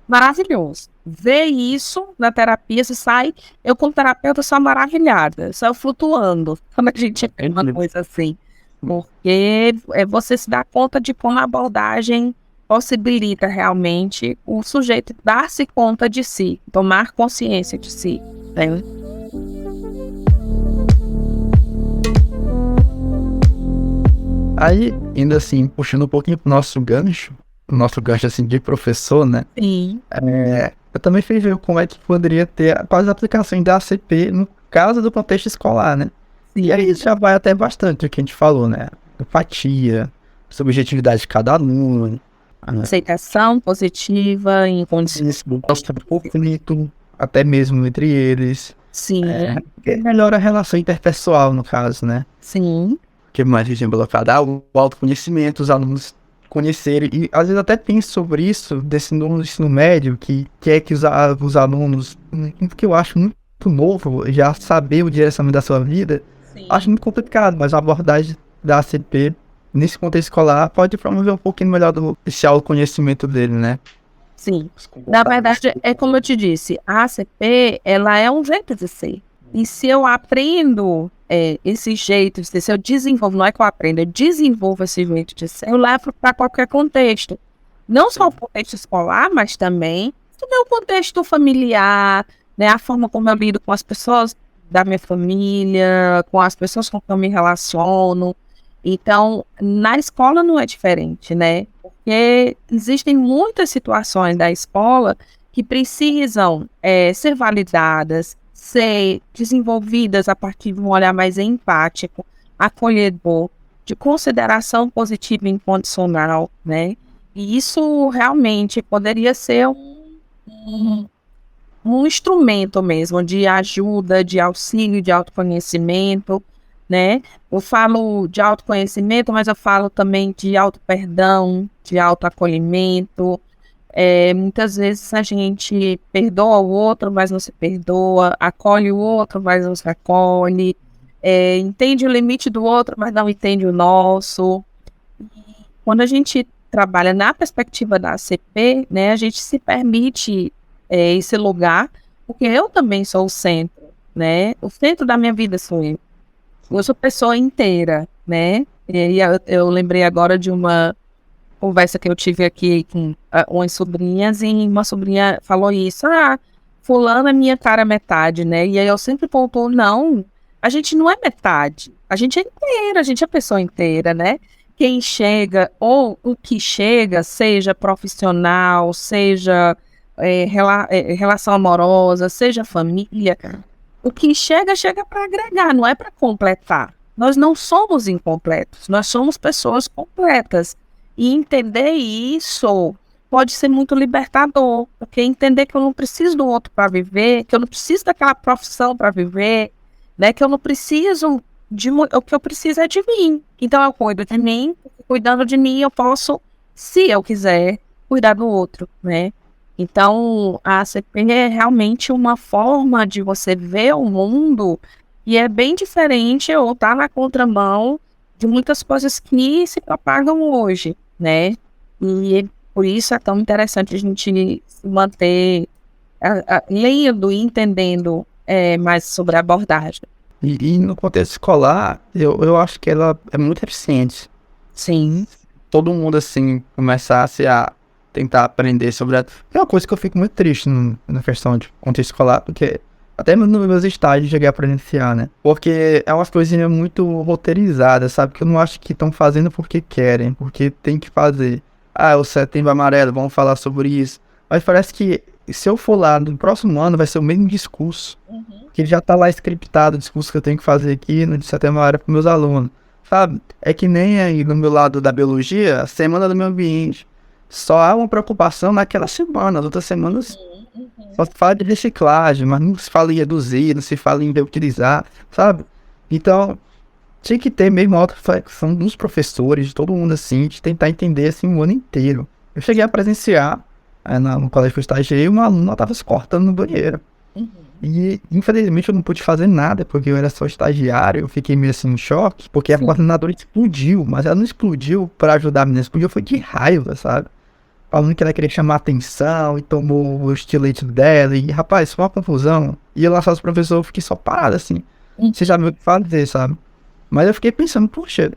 maravilhoso. Ver isso na terapia, você sai, eu como terapeuta sou maravilhada, saio flutuando quando a gente vê uma coisa assim. Porque você se dá conta de como a abordagem possibilita realmente o sujeito dar-se conta de si, tomar consciência de si, né? Aí, ainda assim, puxando um pouquinho pro nosso gancho assim de professor, né? Sim. Eu também fui ver como é que poderia ter quais aplicações da ACP no caso do contexto escolar, né? E aí já vai até bastante o que a gente falou, né? Empatia, subjetividade de cada aluno, Aceitação positiva, incondicional. conflito, até mesmo entre eles. Sim. Que melhora a relação interpessoal, no caso, né? Sim. Que mais exemplo colocado? O autoconhecimento, os alunos conhecerem, e às vezes até penso sobre isso, desse novo ensino médio, que quer que os alunos, que eu acho muito novo, já saber o direcionamento da sua vida, acho Sim. muito complicado, mas a abordagem da ACP, nesse contexto escolar, pode promover um pouquinho melhor esse autoconhecimento dele, né? Sim. Na verdade, é como eu te disse, a ACP, ela é um jeito de ser. E se eu aprendo esse jeito de ser, se eu desenvolvo, não é que eu aprendo, eu desenvolvo esse jeito de ser, eu levo para qualquer contexto. Não só o contexto escolar, mas também o meu contexto familiar, né, a forma como eu lido com as pessoas da minha família, com as pessoas com quem eu me relaciono. Então, na escola não é diferente, né? Porque existem muitas situações da escola que precisam ser validadas, ser desenvolvidas a partir de um olhar mais empático, acolhedor, de consideração positiva e incondicional, né? E isso realmente poderia ser um instrumento mesmo de ajuda, de auxílio, de autoconhecimento, né? Eu falo de autoconhecimento, mas eu falo também de auto-perdão, de autoacolhimento. Muitas vezes a gente perdoa o outro, mas não se perdoa, acolhe o outro, mas não se acolhe, entende o limite do outro, mas não entende o nosso. Quando a gente trabalha na perspectiva da ACP, né, a gente se permite esse lugar, porque eu também sou o centro, né? O centro da minha vida sou eu. Eu sou pessoa inteira, né? E eu lembrei agora de uma conversa que eu tive aqui com umas sobrinhas, e uma sobrinha falou isso, fulana é minha cara metade, né? E aí eu sempre pontuo, não, a gente não é metade, a gente é inteira, a gente é pessoa inteira, né? Quem chega, ou o que chega, seja profissional, seja relação amorosa, seja família, o que chega, chega para agregar, não é para completar. Nós não somos incompletos, nós somos pessoas completas. E entender isso pode ser muito libertador, porque entender que eu não preciso do outro para viver, que eu não preciso daquela profissão para viver, né? Que eu não preciso o que eu preciso é de mim. Então eu cuido de mim, cuidando de mim eu posso, se eu quiser, cuidar do outro, né? Então a ACP é realmente uma forma de você ver o mundo e é bem diferente ou tá na contramão de muitas coisas que se propagam hoje, né? E por isso é tão interessante a gente se manter lendo e entendendo mais sobre a abordagem. E no contexto escolar, eu acho que ela é muito eficiente. Sim. Todo mundo, assim, começasse a tentar aprender sobre É uma coisa que eu fico muito triste na questão de contexto escolar, porque até nos meus estágios cheguei a presenciar, né? Porque é umas coisinhas muito roteirizadas, sabe? Que eu não acho que estão fazendo porque querem, porque tem que fazer. O Setembro Amarelo, vamos falar sobre isso. Mas parece que se eu for lá no próximo ano, vai ser o mesmo discurso. Que já tá lá scriptado o discurso que eu tenho que fazer aqui no de Setembro Amarelo para meus alunos. Sabe? É que nem aí no meu lado da biologia, a semana do meio ambiente. Só há uma preocupação naquela semana, as outras semanas só se fala de reciclagem, mas não se fala em reduzir, não se fala em reutilizar, sabe? Então, tinha que ter mesmo auto-reflexão dos professores, de todo mundo assim, de tentar entender assim o ano inteiro. Eu cheguei a presenciar no colégio que eu estagiei, uma aluna estava se cortando no banheiro. E, infelizmente, eu não pude fazer nada, porque eu era só estagiário, eu fiquei meio assim em choque, porque a coordenadora explodiu, mas ela não explodiu para ajudar a menina, explodiu foi de raiva, sabe? Falando que ela queria chamar atenção e tomou o estilete dela, e rapaz, foi uma confusão. E eu lá só os professores, eu fiquei só parado assim, você já viu o que fazer, sabe? Mas eu fiquei pensando, poxa,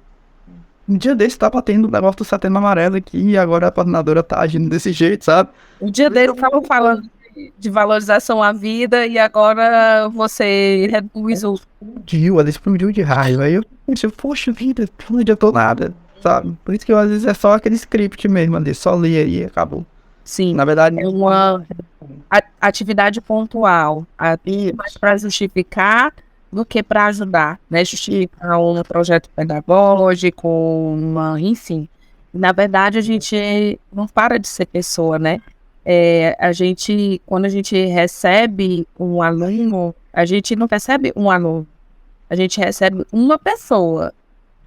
um dia desse tava tendo o negócio do Setembro Amarelo aqui, e agora a coordenadora tá agindo desse jeito, sabe? Um dia dele estavam falando de valorização à vida e agora você reduz o. Ela explodiu de raiva. Aí eu pensei, poxa vida, não adiantou nada, sabe? Por isso que eu, às vezes é só aquele script mesmo ali, só ler aí e acabou. Sim, Na verdade, é uma atividade pontual, mais para justificar do que para ajudar, né? Justificar um projeto pedagógico, enfim. Na verdade, a gente não para de ser pessoa, né? Quando a gente recebe um aluno, a gente não recebe um aluno, a gente recebe uma pessoa,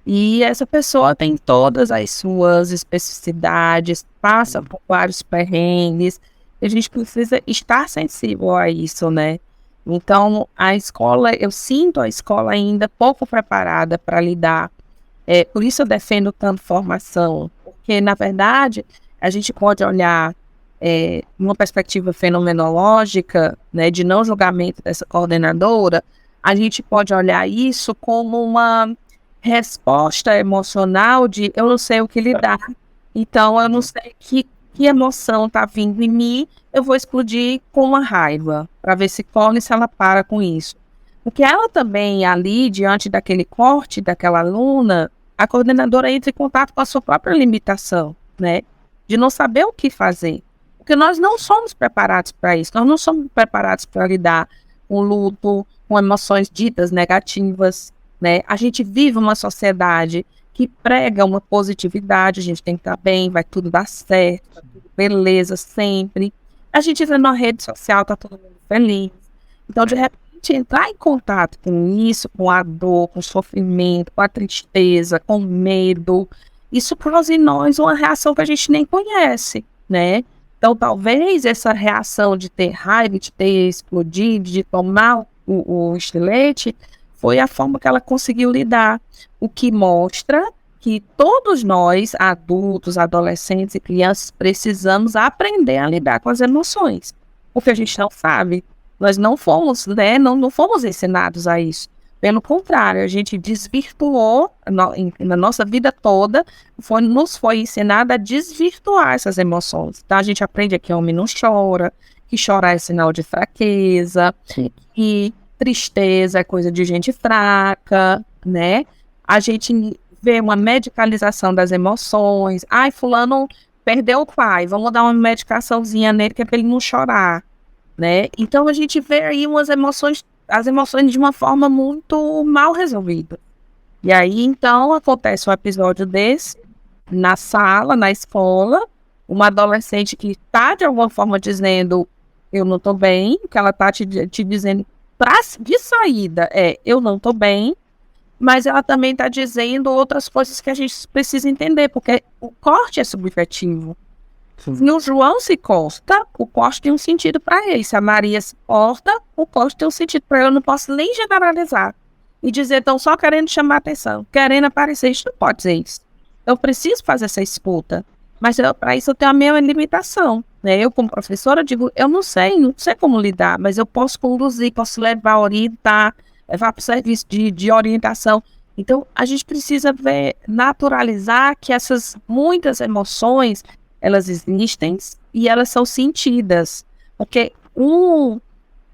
E essa pessoa tem todas as suas especificidades, passa por vários perrengues, e a gente precisa estar sensível a isso, né? Então, a escola, eu sinto a escola ainda pouco preparada para lidar. Por isso eu defendo tanto formação, porque, na verdade, a gente pode olhar uma perspectiva fenomenológica, né, de não julgamento dessa coordenadora, a gente pode olhar isso como uma resposta emocional de eu não sei o que lidar, então eu não sei que emoção está vindo em mim, eu vou explodir com uma raiva, para ver se corre, se ela para com isso. Porque ela também, ali, diante daquele corte daquela aluna, a coordenadora entra em contato com a sua própria limitação, né? De não saber o que fazer. Porque nós não somos preparados para isso, nós não somos preparados para lidar com luto, com emoções ditas negativas, né? A gente vive uma sociedade que prega uma positividade, a gente tem que estar bem, vai tudo dar certo, tá tudo beleza sempre. A gente vê na rede social, tá todo mundo feliz. Então, de repente, entrar em contato com isso, com a dor, com o sofrimento, com a tristeza, com o medo, isso causa em nós uma reação que a gente nem conhece, né? Então, talvez essa reação de ter raiva, de ter explodido, de tomar o estilete, foi a forma que ela conseguiu lidar. O que mostra que todos nós, adultos, adolescentes e crianças, precisamos aprender a lidar com as emoções. Porque a gente não sabe. Nós não fomos, né, não fomos ensinados a isso. Pelo contrário, a gente desvirtuou na nossa vida toda, nos foi ensinado a desvirtuar essas emoções. Então, a gente aprende que homem não chora, que chorar é sinal de fraqueza, que tristeza é coisa de gente fraca, né? A gente vê uma medicalização das emoções. Ai, fulano perdeu o pai, vamos dar uma medicaçãozinha nele que é para ele não chorar, né? Então, a gente vê aí as emoções de uma forma muito mal resolvida. E aí, então, acontece um episódio desse, na sala, na escola, uma adolescente que está, de alguma forma, dizendo eu não estou bem, que ela está te dizendo de saída eu não estou bem, mas ela também está dizendo outras coisas que a gente precisa entender, porque o corte é subjetivo. Se o João se corta, o corte tem um sentido para ele. Se a Maria se corta, o corte tem um sentido para ela. Eu não posso nem generalizar e dizer, estão só querendo chamar atenção, querendo aparecer. Isso não pode dizer isso. Eu preciso fazer essa escuta, mas para isso eu tenho a minha limitação, né? Eu, como professora, digo, eu não sei como lidar, mas eu posso conduzir, posso levar, orientar, levar para o serviço de orientação. Então, a gente precisa naturalizar que essas muitas emoções, elas existem e elas são sentidas. Porque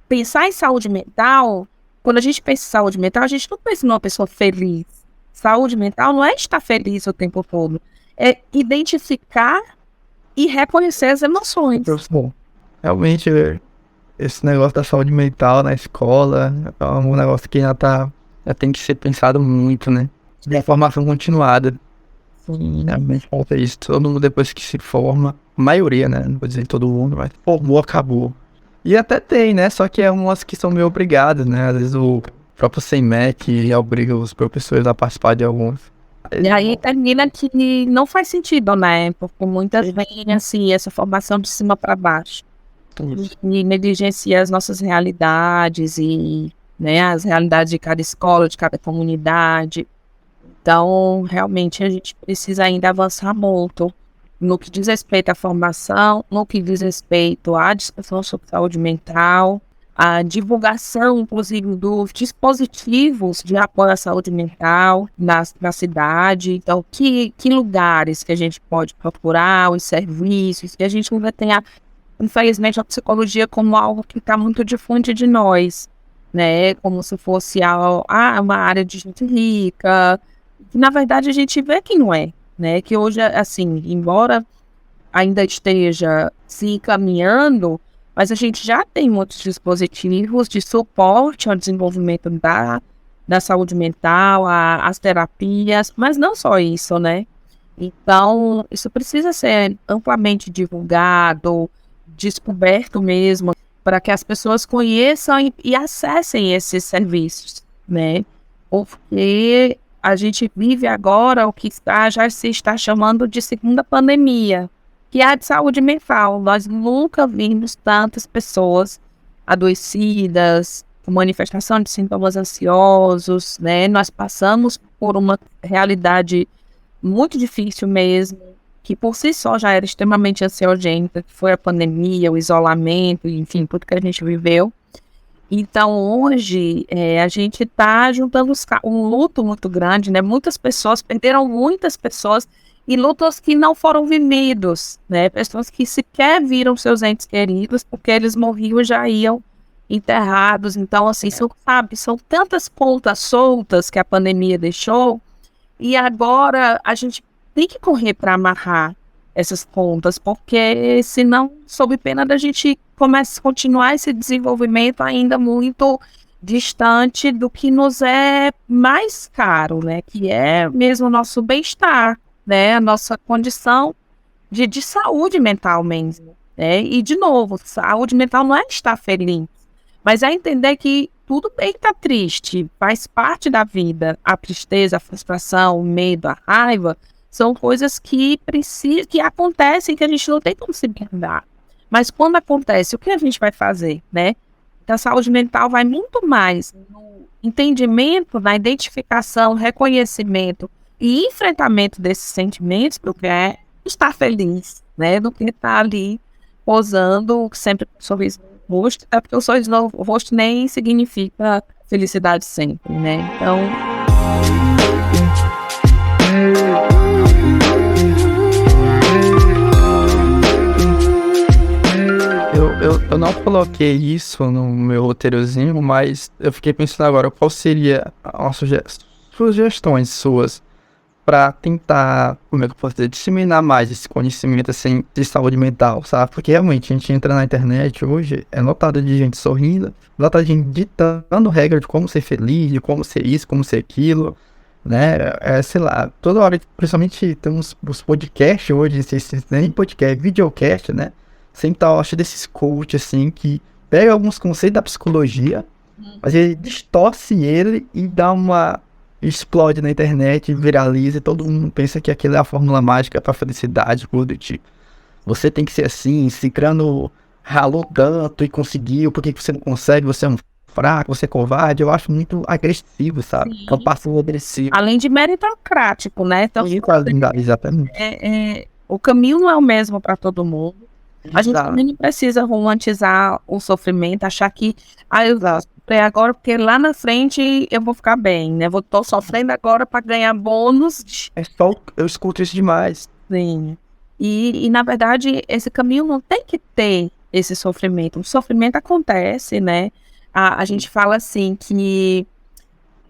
pensar em saúde mental, quando a gente pensa em saúde mental, a gente não pensa numa pessoa feliz. Saúde mental não é estar feliz o tempo todo. É identificar e reconhecer as emoções. Bom, realmente, esse negócio da saúde mental na escola é um negócio que já tem que ser pensado muito, né? De formação continuada. Realmente falta isso. Todo mundo depois que se forma, a maioria, né? Não vou dizer todo mundo, mas formou, acabou. E até tem, né? Só que é umas que são meio obrigadas, né? Às vezes o próprio CEMEC obriga os professores a participar de alguns. E aí termina que não faz sentido, né? Porque muitas vezes, assim, essa formação de cima para baixo. E negligencia as nossas realidades e, né, as realidades de cada escola, de cada comunidade. Então, realmente, a gente precisa ainda avançar muito no que diz respeito à formação, no que diz respeito à discussão sobre saúde mental, a divulgação, inclusive, dos dispositivos de apoio à saúde mental na cidade. Então, que lugares que a gente pode procurar, os serviços, que a gente ainda tenha, infelizmente, a psicologia como algo que está muito distante de nós, né? Como se fosse uma área de gente rica, que na verdade a gente vê que não é, né? Que hoje, assim, embora ainda esteja se encaminhando, mas a gente já tem muitos dispositivos de suporte ao desenvolvimento da saúde mental, as terapias, mas não só isso, né? Então, isso precisa ser amplamente divulgado, descoberto mesmo, para que as pessoas conheçam e acessem esses serviços, né? Porque a gente vive agora o que já se está chamando de segunda pandemia, que é a de saúde mental. Nós nunca vimos tantas pessoas adoecidas, com manifestação de sintomas ansiosos, né? Nós passamos por uma realidade muito difícil mesmo, que por si só já era extremamente ansiogênica, que foi a pandemia, o isolamento, enfim, tudo que a gente viveu. Então, hoje, a gente está juntando um luto muito grande, né? Muitas pessoas perderam muitas pessoas e lutos que não foram vividos, né? Pessoas que sequer viram seus entes queridos, porque eles morriam e já iam enterrados. Então, assim, são tantas pontas soltas que a pandemia deixou, e agora a gente tem que correr para amarrar essas pontas, porque senão, sob pena da gente continuar esse desenvolvimento ainda muito distante do que nos é mais caro, né? Que é mesmo o nosso bem-estar, né? A nossa condição de saúde mental mesmo, né? E, de novo, saúde mental não é estar feliz, mas é entender que tudo bem estar triste, faz parte da vida. A tristeza, a frustração, o medo, a raiva são coisas que acontecem, que a gente não tem como se blindar. Mas quando acontece, o que a gente vai fazer, né? Então, a saúde mental vai muito mais no entendimento, na identificação, reconhecimento e enfrentamento desses sentimentos do que é estar feliz, né? Do que estar ali posando sempre com um sorriso no rosto, até porque o sorriso no rosto nem significa felicidade sempre, né? Então... Eu não coloquei isso no meu roteirozinho, mas eu fiquei pensando agora, qual seria as sugestões suas para tentar, como é que eu posso dizer, disseminar mais esse conhecimento assim, de saúde mental, sabe? Porque realmente a gente entra na internet hoje, é lotado de gente sorrindo, lotado de gente ditando regra de como ser feliz, de como ser isso, como ser aquilo, né? Sei lá, toda hora, principalmente tem os podcasts hoje, nem podcast, videocast, né? Sempre tá, eu acho, desses coach, assim, que pega alguns conceitos da psicologia, mas ele distorce ele e dá uma... explode na internet, viraliza, e todo mundo pensa que aquilo é a fórmula mágica pra felicidade, tudo, tipo, você tem que ser assim, Cicrano ralou tanto e conseguiu, por que você não consegue, você é um fraco, você é covarde. Eu acho muito agressivo, sabe? Sim. É um passo agressivo. Além de meritocrático, né? Então, exatamente. O caminho não é o mesmo para todo mundo. A gente também não precisa romantizar o sofrimento, achar que eu sofrer agora porque lá na frente eu vou ficar bem, né? Tô sofrendo agora para ganhar bônus. Eu escuto isso demais. Sim. E na verdade, esse caminho não tem que ter esse sofrimento. O sofrimento acontece, né? A gente fala assim que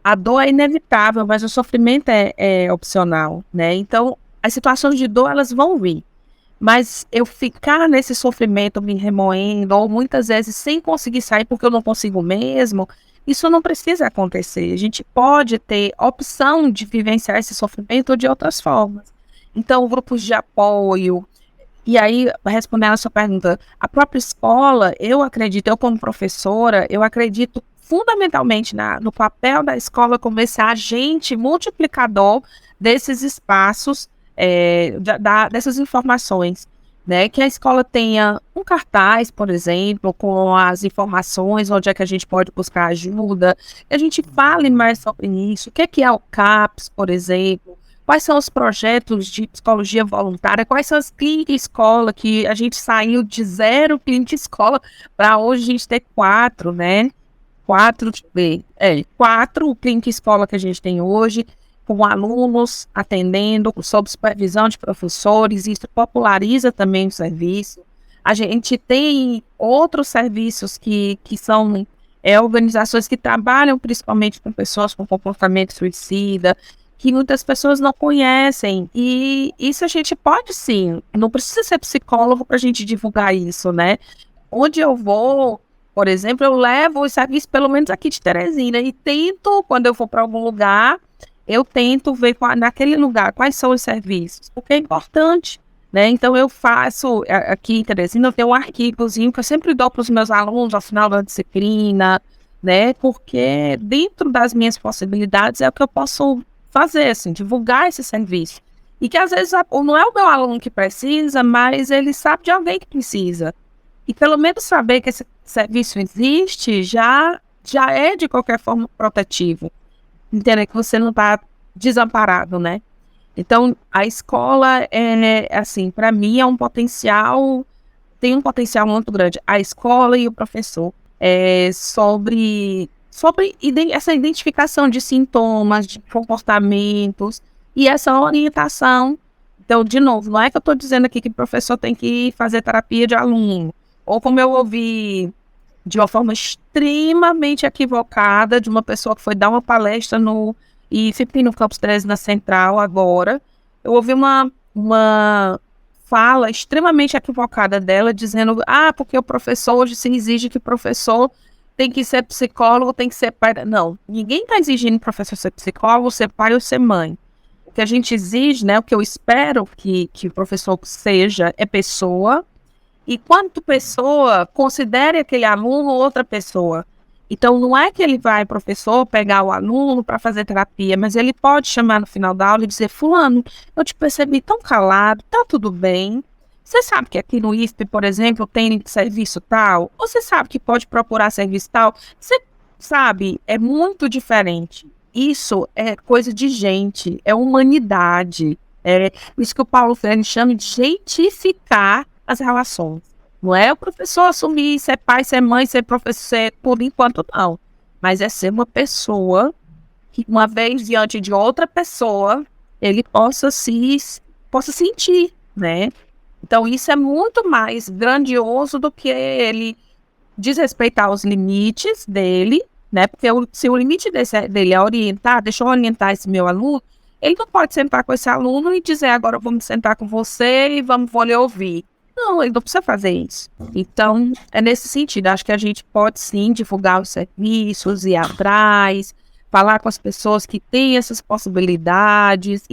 a dor é inevitável, mas o sofrimento é opcional, né? Então, as situações de dor, elas vão vir. Mas eu ficar nesse sofrimento me remoendo, ou muitas vezes sem conseguir sair porque eu não consigo mesmo, isso não precisa acontecer. A gente pode ter opção de vivenciar esse sofrimento de outras formas. Então, grupos de apoio. E aí, respondendo a sua pergunta, a própria escola, eu como professora, eu acredito fundamentalmente no papel da escola como esse agente multiplicador desses espaços, dessas informações, né? Que a escola tenha um cartaz, por exemplo, com as informações, onde é que a gente pode buscar ajuda, que a gente fale mais sobre isso, o que é o CAPS, por exemplo, quais são os projetos de psicologia voluntária, quais são as clínicas escola, que a gente saiu de 0 clínica escola para hoje a gente ter 4, né? 4 clínica escola que a gente tem hoje, com alunos atendendo, sob supervisão de professores, isso populariza também o serviço. A gente tem outros serviços que são organizações que trabalham principalmente com pessoas com comportamento suicida, que muitas pessoas não conhecem, e isso a gente pode sim, não precisa ser psicólogo para a gente divulgar isso, né? Onde eu vou, por exemplo, eu levo os serviços, pelo menos aqui de Teresina, e tento, quando eu for para algum lugar, eu tento ver naquele lugar quais são os serviços, porque é importante, né? Então eu faço, aqui em Teresina, eu tenho um arquivozinho que eu sempre dou para os meus alunos ao final da disciplina, né? Porque dentro das minhas possibilidades é o que eu posso fazer, assim, divulgar esse serviço. E que às vezes não é o meu aluno que precisa, mas ele sabe de alguém que precisa. E pelo menos saber que esse serviço existe já é de qualquer forma protetivo. Entender que você não está desamparado, né? Então, a escola assim, para mim tem um potencial muito grande. A escola e o professor sobre essa identificação de sintomas, de comportamentos e essa orientação. Então, de novo, não é que eu estou dizendo aqui que o professor tem que fazer terapia de aluno, ou como eu ouvi de uma forma extremamente equivocada de uma pessoa que foi dar uma palestra e fiquei no Campus 13 na Central agora. Eu ouvi uma fala extremamente equivocada dela, dizendo, porque o professor hoje se exige que o professor tem que ser psicólogo, tem que ser pai. Não, ninguém está exigindo o professor ser psicólogo, ser pai ou ser mãe. O que a gente exige, né, o que eu espero que o professor seja, é pessoa, e quanto pessoa, considere aquele aluno outra pessoa. Então, não é que ele vai, professor, pegar o aluno para fazer terapia, mas ele pode chamar no final da aula e dizer, fulano, eu te percebi tão calado, tá tudo bem? Você sabe que aqui no ISP, por exemplo, tem serviço tal? Ou você sabe que pode procurar serviço tal? Você sabe, é muito diferente. Isso é coisa de gente, é humanidade. É isso que o Paulo Freire chama de gentificar as relações. Não é o professor assumir ser pai, ser mãe, ser professor, por enquanto não. Mas é ser uma pessoa que, uma vez diante de outra pessoa, ele possa sentir, né? Então, isso é muito mais grandioso do que ele desrespeitar os limites dele, né? Porque se o limite dele é orientar, deixa eu orientar esse meu aluno, ele não pode sentar com esse aluno e dizer, agora eu vou me sentar com você e vou lhe ouvir. Não, ele não precisa fazer isso. Então, é nesse sentido. Acho que a gente pode, sim, divulgar os serviços, ir atrás, falar com as pessoas que têm essas possibilidades,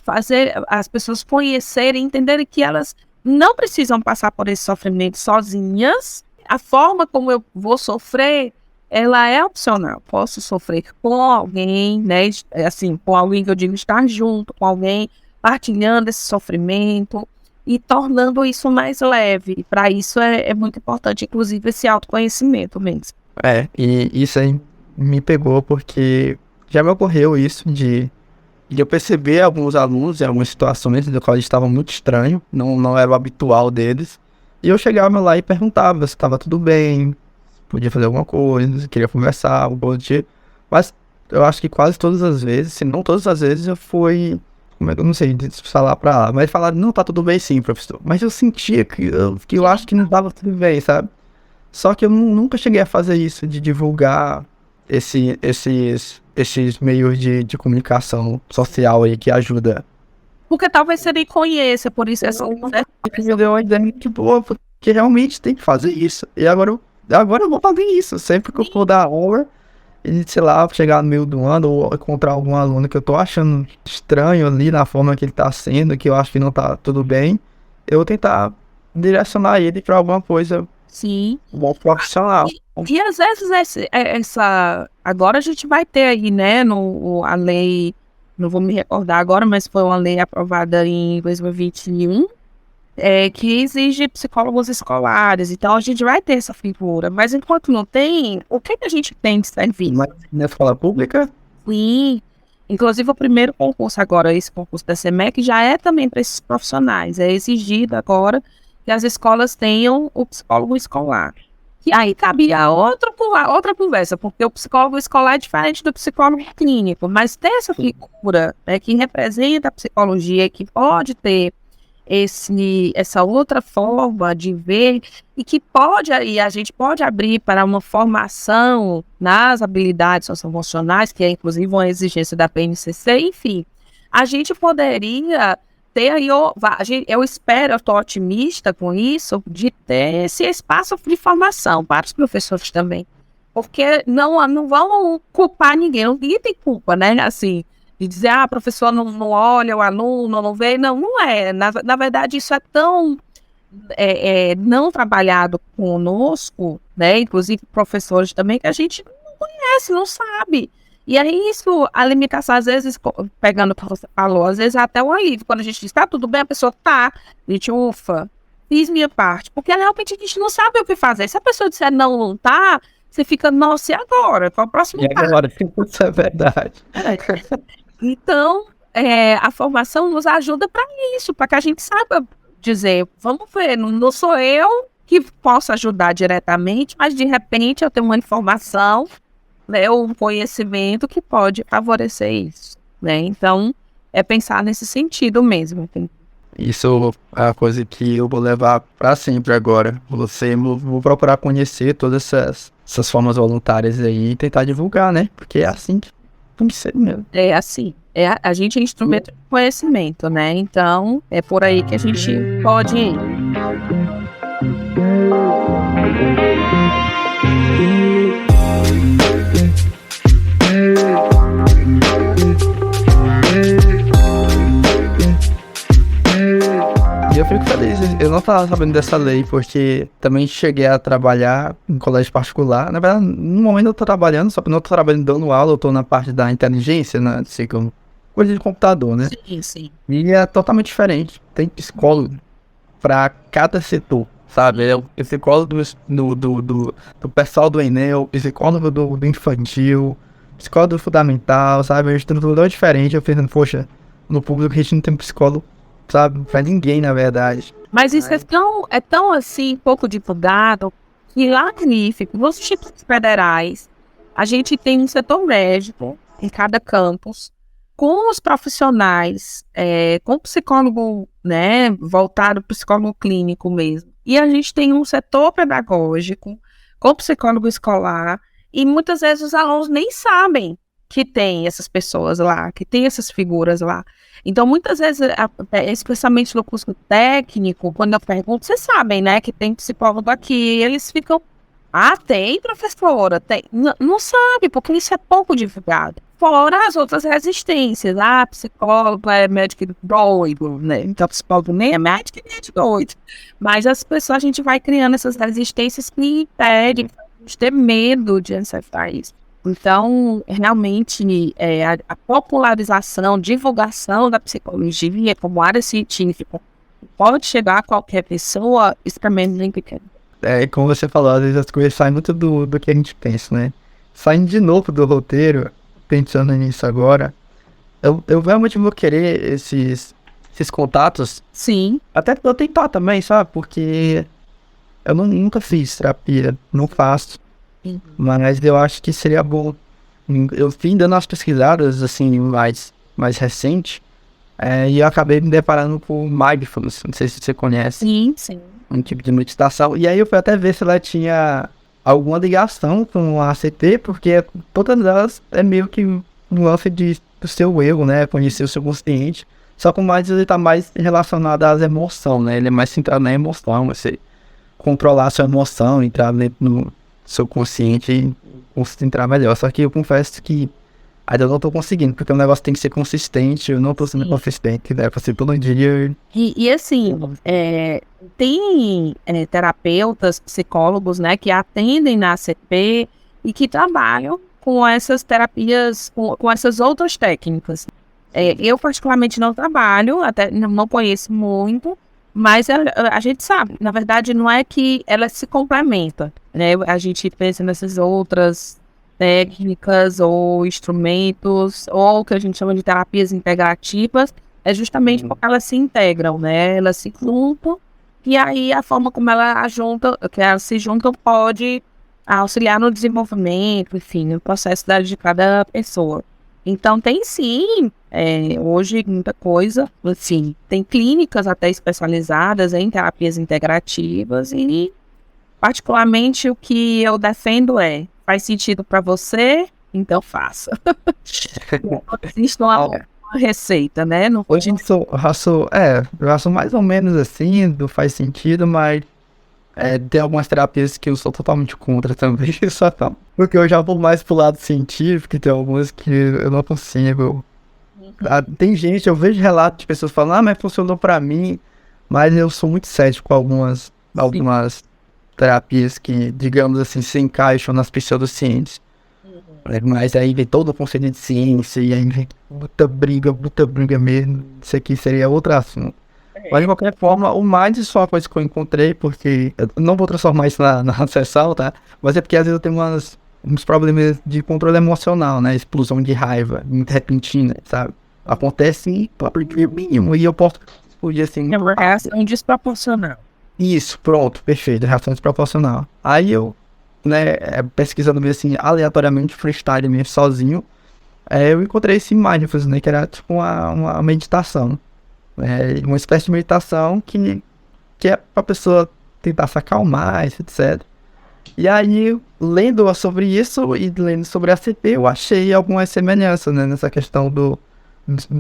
fazer as pessoas conhecerem, entenderem que elas não precisam passar por esse sofrimento sozinhas. A forma como eu vou sofrer, ela é opcional. Posso sofrer com alguém, né? Assim, com alguém que eu digo estar junto, com alguém partilhando esse sofrimento e tornando isso mais leve. Para isso é muito importante, inclusive, esse autoconhecimento mesmo. E isso aí me pegou porque já me ocorreu isso de eu perceber alguns alunos em algumas situações no qual eles estavam muito estranhos, não era o habitual deles, e eu chegava lá e perguntava se estava tudo bem, podia fazer alguma coisa, queria conversar, algo do tipo, mas eu acho que quase todas as vezes, se não todas as vezes, eu fui, eu não sei falar pra lá, mas falaram, não, tá tudo bem sim, professor, mas eu sentia que eu acho que não tava tudo bem, sabe? Só que eu nunca cheguei a fazer isso, de divulgar esses meios de comunicação social aí que ajuda. Porque talvez você nem conheça, por isso Me deu uma ideia muito boa, porque realmente tem que fazer isso. E agora eu vou fazer isso. Sempre que eu for dar aula, e sei lá, chegar no meio do ano, ou encontrar algum aluno que eu tô achando estranho ali na forma que ele tá sendo, que eu acho que não tá tudo bem, eu vou tentar direcionar ele pra alguma coisa. Sim. Bom profissional. E às vezes agora a gente vai ter aí, né, a lei, não vou me recordar agora, mas foi uma lei aprovada em 2021, que exige psicólogos escolares, então a gente vai ter essa figura, mas enquanto não tem, o que a gente tem de serviço? Mas na escola pública? Sim, inclusive o primeiro concurso agora, esse concurso da SEMEC, já é também para esses profissionais, é exigido agora que as escolas tenham o psicólogo escolar. E aí cabia outra conversa, porque o psicólogo escolar é diferente do psicólogo clínico, mas ter essa figura, né, que representa a psicologia, que pode ter essa outra forma de ver e que a gente pode abrir para uma formação nas habilidades socioemocionais, que é inclusive uma exigência da PNCC, enfim, a gente poderia ter aí, eu espero, eu estou otimista com isso, de ter esse espaço de formação para os professores também, porque não vão culpar ninguém tem culpa, né, assim, de dizer, a professora não olha o aluno, não vê, não é, na verdade isso é tão não trabalhado conosco, né, inclusive professores também, que a gente não conhece, não sabe. E aí isso, a limitação, às vezes, pegando o que você falou, às vezes até um alívio. Quando a gente diz, tá tudo bem, a pessoa tá, a gente, ufa, fiz minha parte. Porque realmente a gente não sabe o que fazer. Se a pessoa disser não tá, você fica, nossa, e agora? Qual é o próximo E passo? agora, isso é verdade. Então, a formação nos ajuda para isso, para que a gente saiba dizer, vamos ver, não sou eu que posso ajudar diretamente, mas de repente eu tenho uma informação, né, ou um conhecimento que pode favorecer isso, né? Então, é pensar nesse sentido mesmo. Isso é a coisa que eu vou levar para sempre agora. Vou procurar conhecer todas essas formas voluntárias aí e tentar divulgar, né? Porque é assim que tem que ser mesmo. É assim, a gente é instrumento de conhecimento, né? Então, é por aí que a gente pode ir. E eu fico feliz, eu não estava sabendo dessa lei, porque também cheguei a trabalhar em colégio particular. Na verdade, no momento eu estou trabalhando, só que não estou trabalhando dando aula, eu estou na parte da inteligência, né? Sei como coisa de computador, né? Sim, sim. E é totalmente diferente. Tem psicólogo para cada setor, sabe? É o psicólogo do pessoal do Enem, o psicólogo do infantil, psicólogo do fundamental, sabe? A estrutura é diferente. Eu pensando, poxa, no público a gente não tem psicólogo, sabe? Pra ninguém, na verdade. Mas isso é tão assim, pouco divulgado, que lá no IFE, nos institutos federais, a gente tem um setor médico em cada campus, com os profissionais, com psicólogo, né, voltado para o psicólogo clínico mesmo. E a gente tem um setor pedagógico, com psicólogo escolar, e muitas vezes os alunos nem sabem que tem essas pessoas lá, que tem essas figuras lá. Então, muitas vezes, especialmente no curso técnico, quando eu pergunto, vocês sabem, né, que tem psicólogo aqui, e eles ficam, tem, professora, tem. Não sabe, porque isso é pouco divulgado. Fora as outras resistências, psicólogo é médico doido, né, então psicólogo nem é médico nem é doido. Mas as pessoas, a gente vai criando essas resistências que impedem de ter medo de aceitar isso. Então, realmente, a popularização, divulgação da psicologia como área científica pode chegar a qualquer pessoa, isso também é muito pequeno. Como você falou, às vezes as coisas saem muito do que a gente pensa, né? Saindo de novo do roteiro, pensando nisso agora, eu realmente vou querer esses contatos. Sim. Até pra eu tentar também, sabe? Porque eu nunca fiz terapia, não faço. Mas eu acho que seria bom. Eu vim dando umas pesquisadas, assim, mais recente, e eu acabei me deparando com Mindfulness, não sei se você conhece. Sim, sim. Um tipo de meditação. E aí eu fui até ver se ela tinha alguma ligação com a ACT, porque todas elas é meio que um lance do seu eu, né? Conhecer o seu consciente. Só que o Mindfulness ele tá mais relacionado às emoções, né? Ele é mais centrado na emoção, você controlar a sua emoção, entrar dentro no seu consciente e concentrar melhor. Só que eu confesso que ainda não tô conseguindo, porque o negócio tem que ser consistente, eu não tô sendo consistente, né? Pra ser todo dia. E assim, tem terapeutas, psicólogos, né, que atendem na ACP e que trabalham com essas terapias, com essas outras técnicas. Eu particularmente não trabalho, até não conheço muito, mas a gente sabe, na verdade não é que elas se complementam, né? A gente pensa nessas outras técnicas ou instrumentos, ou o que a gente chama de terapias integrativas, é justamente porque elas se integram, né? Elas se juntam, e aí a forma como que elas se juntam pode auxiliar no desenvolvimento, enfim, no processo de cada pessoa. Então tem sim, hoje muita coisa, assim, tem clínicas até especializadas em terapias integrativas e particularmente o que eu defendo faz sentido para você, então faça. Não existe uma receita, né? Não Hoje eu sou mais ou menos assim, não faz sentido, mas tem algumas terapias que eu sou totalmente contra também, só não. Porque eu já vou mais pro lado científico e tem algumas que eu não consigo. Tem gente, eu vejo relatos de pessoas falando, mas funcionou pra mim, mas eu sou muito cético com algumas terapias que, digamos assim, se encaixam nas pseudociências. Mas aí vem todo o conceito de ciência, e aí vem muita briga mesmo. Isso aqui seria outro assunto. Mas de qualquer forma, o mais só a coisa que eu encontrei, porque eu não vou transformar isso na sessão, tá? Mas é porque às vezes eu tenho uns problemas de controle emocional, né? Explosão de raiva, muito repentina, sabe? Acontece por mínimo, e eu posso explodir assim. É uma reação desproporcional. Isso, pronto, perfeito, reação desproporcional. Aí eu, né, pesquisando mesmo assim, aleatoriamente, freestyle mesmo, sozinho, eu encontrei esse mindfulness, né, que era tipo uma meditação. Uma espécie de meditação que é pra pessoa tentar se acalmar, etc. E aí, lendo sobre isso e lendo sobre a CP, eu achei algumas semelhanças, né, nessa questão do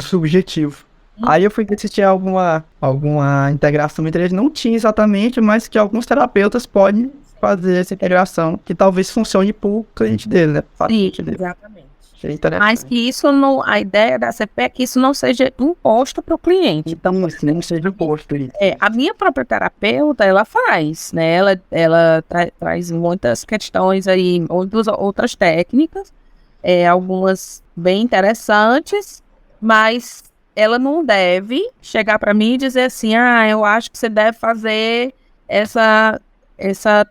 subjetivo. Aí eu fui ver se tinha alguma integração entre eles. Não tinha exatamente, mas que alguns terapeutas podem fazer essa integração, que talvez funcione pro cliente dele, né? Sim, exatamente. Achei interessante. Mas que isso não, a ideia da CP é que isso não seja imposto para o cliente. Então, assim, não seja imposto isso. A minha própria terapeuta, ela faz, né? Ela traz muitas questões aí, outras técnicas, algumas bem interessantes, mas ela não deve chegar para mim e dizer assim, eu acho que você deve fazer essa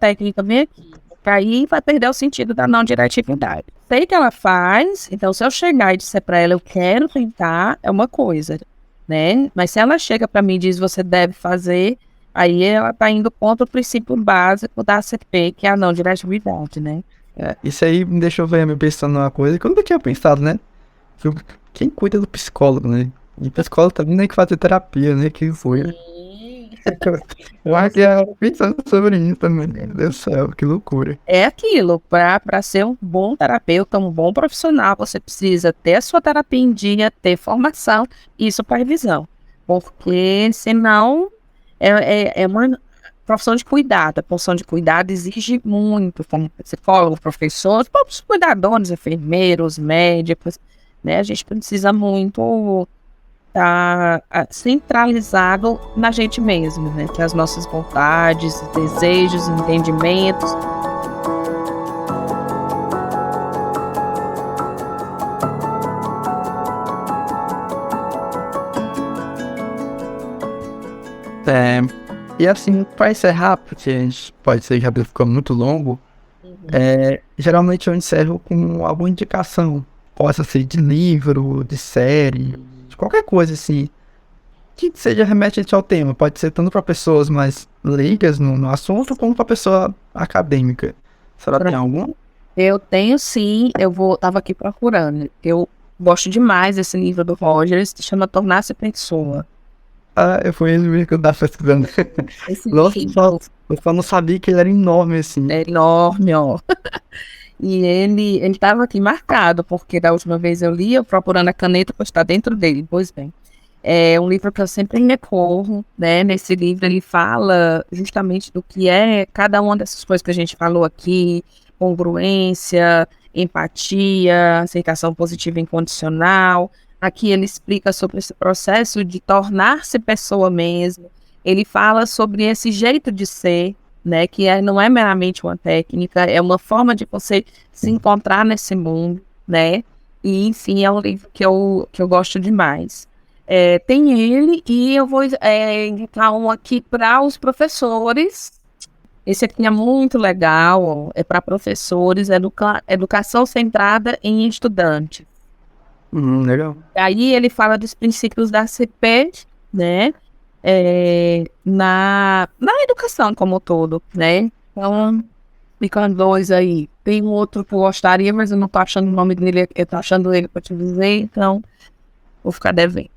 técnica bem aqui. Porque aí vai perder o sentido da não diretividade. Sei que ela faz, então se eu chegar e disser para ela, eu quero tentar, é uma coisa, né? Mas se ela chega para mim e diz, você deve fazer, aí ela está indo contra o princípio básico da ACP, que é a não diretividade, né? Isso aí me deixou me pensando numa coisa que eu nunca tinha pensado, né? Quem cuida do psicólogo, né? E o psicólogo também tem que fazer terapia, né? Que foi. Eu acho que pensando sobre isso também. Meu Deus do céu, que loucura. É aquilo, para ser um bom terapeuta, um bom profissional, você precisa ter a sua terapia em dia, ter formação e supervisão. Porque senão é uma profissão de cuidado. A profissão de cuidado exige muito, como psicólogo, professor, os próprios cuidadores, enfermeiros, médicos, né? A gente precisa muito estar centralizado na gente mesmo, né? Que as nossas vontades, desejos, entendimentos. E assim, para encerrar, porque a gente pode ser já ficando muito longo, geralmente eu encerro com alguma indicação. Possa ser de livro, de série, de qualquer coisa assim, que seja remetente ao tema. Pode ser tanto para pessoas mais leigas no assunto, como para pessoa acadêmica. Será que tem algum? Eu tenho sim, tava aqui procurando. Eu gosto demais desse livro do Rogers, que chama Tornar-se Pessoa. Foi ele mesmo que eu tava pesquisando. Nossa, eu só não sabia que ele era enorme assim. É enorme, ó. E ele estava aqui marcado, porque da última vez eu li, eu procurando a caneta para estar dentro dele. Pois bem, é um livro que eu sempre recorro, né? Nesse livro ele fala justamente do que é cada uma dessas coisas que a gente falou aqui, congruência, empatia, aceitação positiva e incondicional. Aqui ele explica sobre esse processo de tornar-se pessoa mesmo. Ele fala sobre esse jeito de ser, né, que não é meramente uma técnica, é uma forma de você se encontrar nesse mundo, né? E, enfim, é um livro que eu gosto demais. Tem ele, e eu vou indicar um aqui para os professores. Esse aqui é muito legal, ó, é para professores, educação centrada em estudantes. Legal. Aí ele fala dos princípios da CP, né? Na educação como um todo, né? Então, ficam dois aí. Tem um outro que eu gostaria, mas eu não tô achando o nome dele, eu tô achando ele para te dizer, então vou ficar devendo.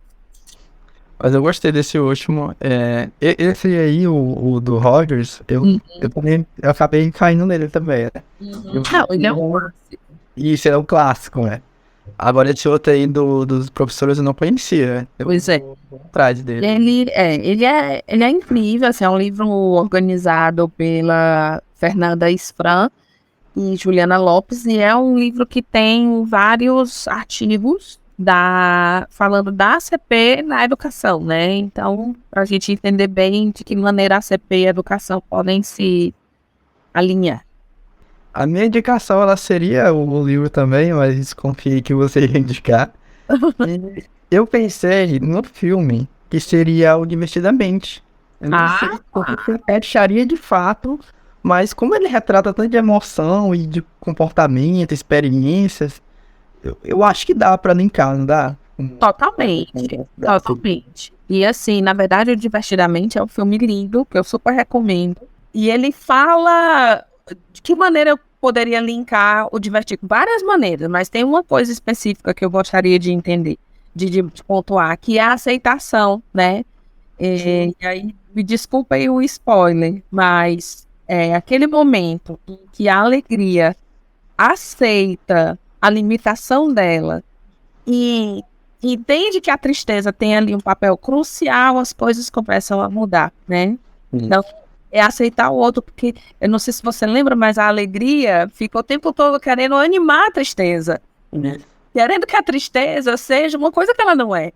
Mas eu gostei desse último. Esse aí, o do Rogers, eu acabei caindo nele também, né? Ele é um clássico. Isso é um clássico, né? Agora esse outro aí dos professores eu não conhecia, né? Pois é. Atrás dele. Ele é incrível, assim, é um livro organizado pela Fernanda Isfran e Juliana Lopes, e é um livro que tem vários artigos falando da ACP na educação, né? Então, para a gente entender bem de que maneira a ACP e a educação podem se alinhar. A minha indicação, ela seria o livro também, mas confiei que você ia indicar. E eu pensei no filme, que seria o Divertidamente. Eu não sei se você acharia de fato, mas como ele retrata tanto de emoção e de comportamento, experiências, eu acho que dá pra linkar, não dá? Totalmente, totalmente. E assim, na verdade, o Divertidamente é um filme lindo, que eu super recomendo. E ele fala de que maneira eu poderia linkar o Divertido. Várias maneiras, mas tem uma coisa específica que eu gostaria de entender, de pontuar, que é a aceitação, né? E aí, me desculpa aí o spoiler, mas aquele momento em que a alegria aceita a limitação dela e entende que a tristeza tem ali um papel crucial, as coisas começam a mudar, né? Então, é aceitar o outro, porque eu não sei se você lembra, mas a alegria fica o tempo todo querendo animar a tristeza, querendo que a tristeza seja uma coisa que ela não é.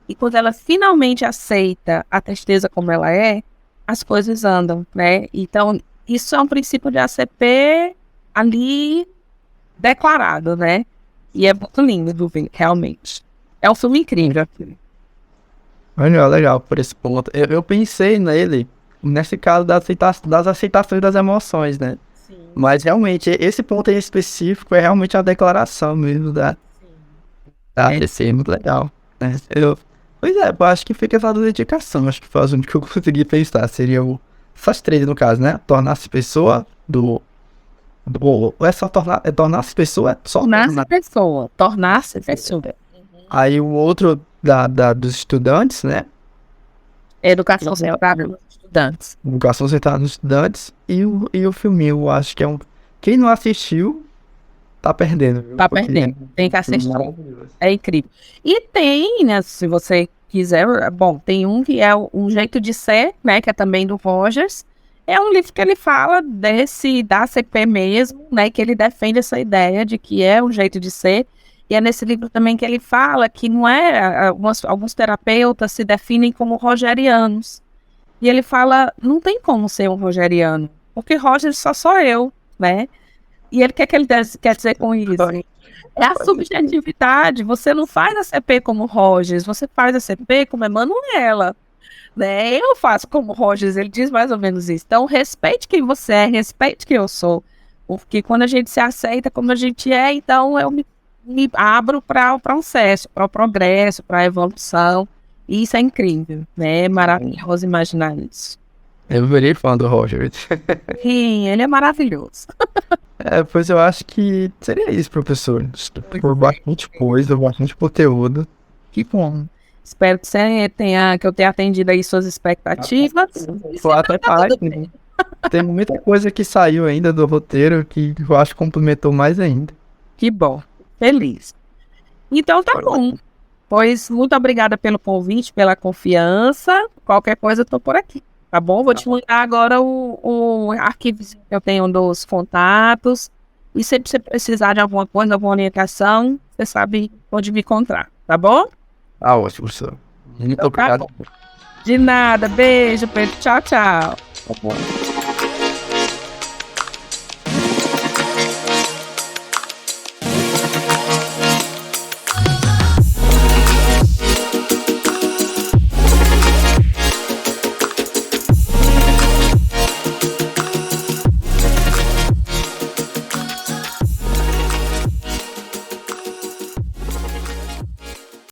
E quando ela finalmente aceita a tristeza como ela é, as coisas andam, né? Então, isso é um princípio de ACP ali declarado, né? E é muito lindo do ver, realmente. É um filme incrível. Olha, legal por esse ponto. Eu pensei nele, nesse caso das aceitações das emoções, né? Sim. Mas realmente, esse ponto em específico é realmente a declaração mesmo da esse é muito legal, né? Pois é, eu acho que fica essa dedicação, acho que foi o único que eu consegui pensar, seria essas três no caso, né? Tornar-se pessoa é só tornar-se pessoa, só Tornar-se pessoa. Tornar-se pessoa. Aí o outro dos estudantes, né? Educação centrada nos estudantes. Educação centrada nos estudantes e o filme, eu acho que é um... Quem não assistiu, tá perdendo. Viu? Tá perdendo. Tem que assistir. É incrível. E tem, né, se você quiser, bom, tem um que é Um Jeito de Ser, né, que é também do Rogers. É um livro que ele fala da CP mesmo, né, que ele defende essa ideia de que é um jeito de ser. E é nesse livro também que ele fala que não é, alguns terapeutas se definem como rogerianos. E ele fala, não tem como ser um rogeriano, porque Rogers só sou eu, né? E ele, o que é que ele quer dizer com isso? É a subjetividade. Você não faz a CP como Rogers, você faz a CP como Emanuela, né? Eu faço como Rogers, ele diz mais ou menos isso. Então, respeite quem você é, respeite quem eu sou. Porque quando a gente se aceita como a gente é, então eu me abro para o processo, para o progresso, para a evolução. E isso é incrível, né? É maravilhoso imaginar isso. Eu virei fã do Roger. Sim, ele é maravilhoso. Pois eu acho que seria isso, professor. Por bastante coisa, bastante conteúdo. Que bom. Espero que que eu tenha atendido aí suas expectativas. Até faz. Tem muita coisa que saiu ainda do roteiro que eu acho que complementou mais ainda. Que bom. Feliz. Então tá bom. Pois muito obrigada pelo convite, pela confiança. Qualquer coisa eu tô por aqui. Tá bom? Vou te mandar agora o arquivo que eu tenho dos contatos. E se você precisar de alguma coisa, alguma orientação, você sabe onde me encontrar. Tá bom? Ótimo, professor. Muito obrigado. De nada. Beijo, Pedro. Tchau, tchau. Tá bom.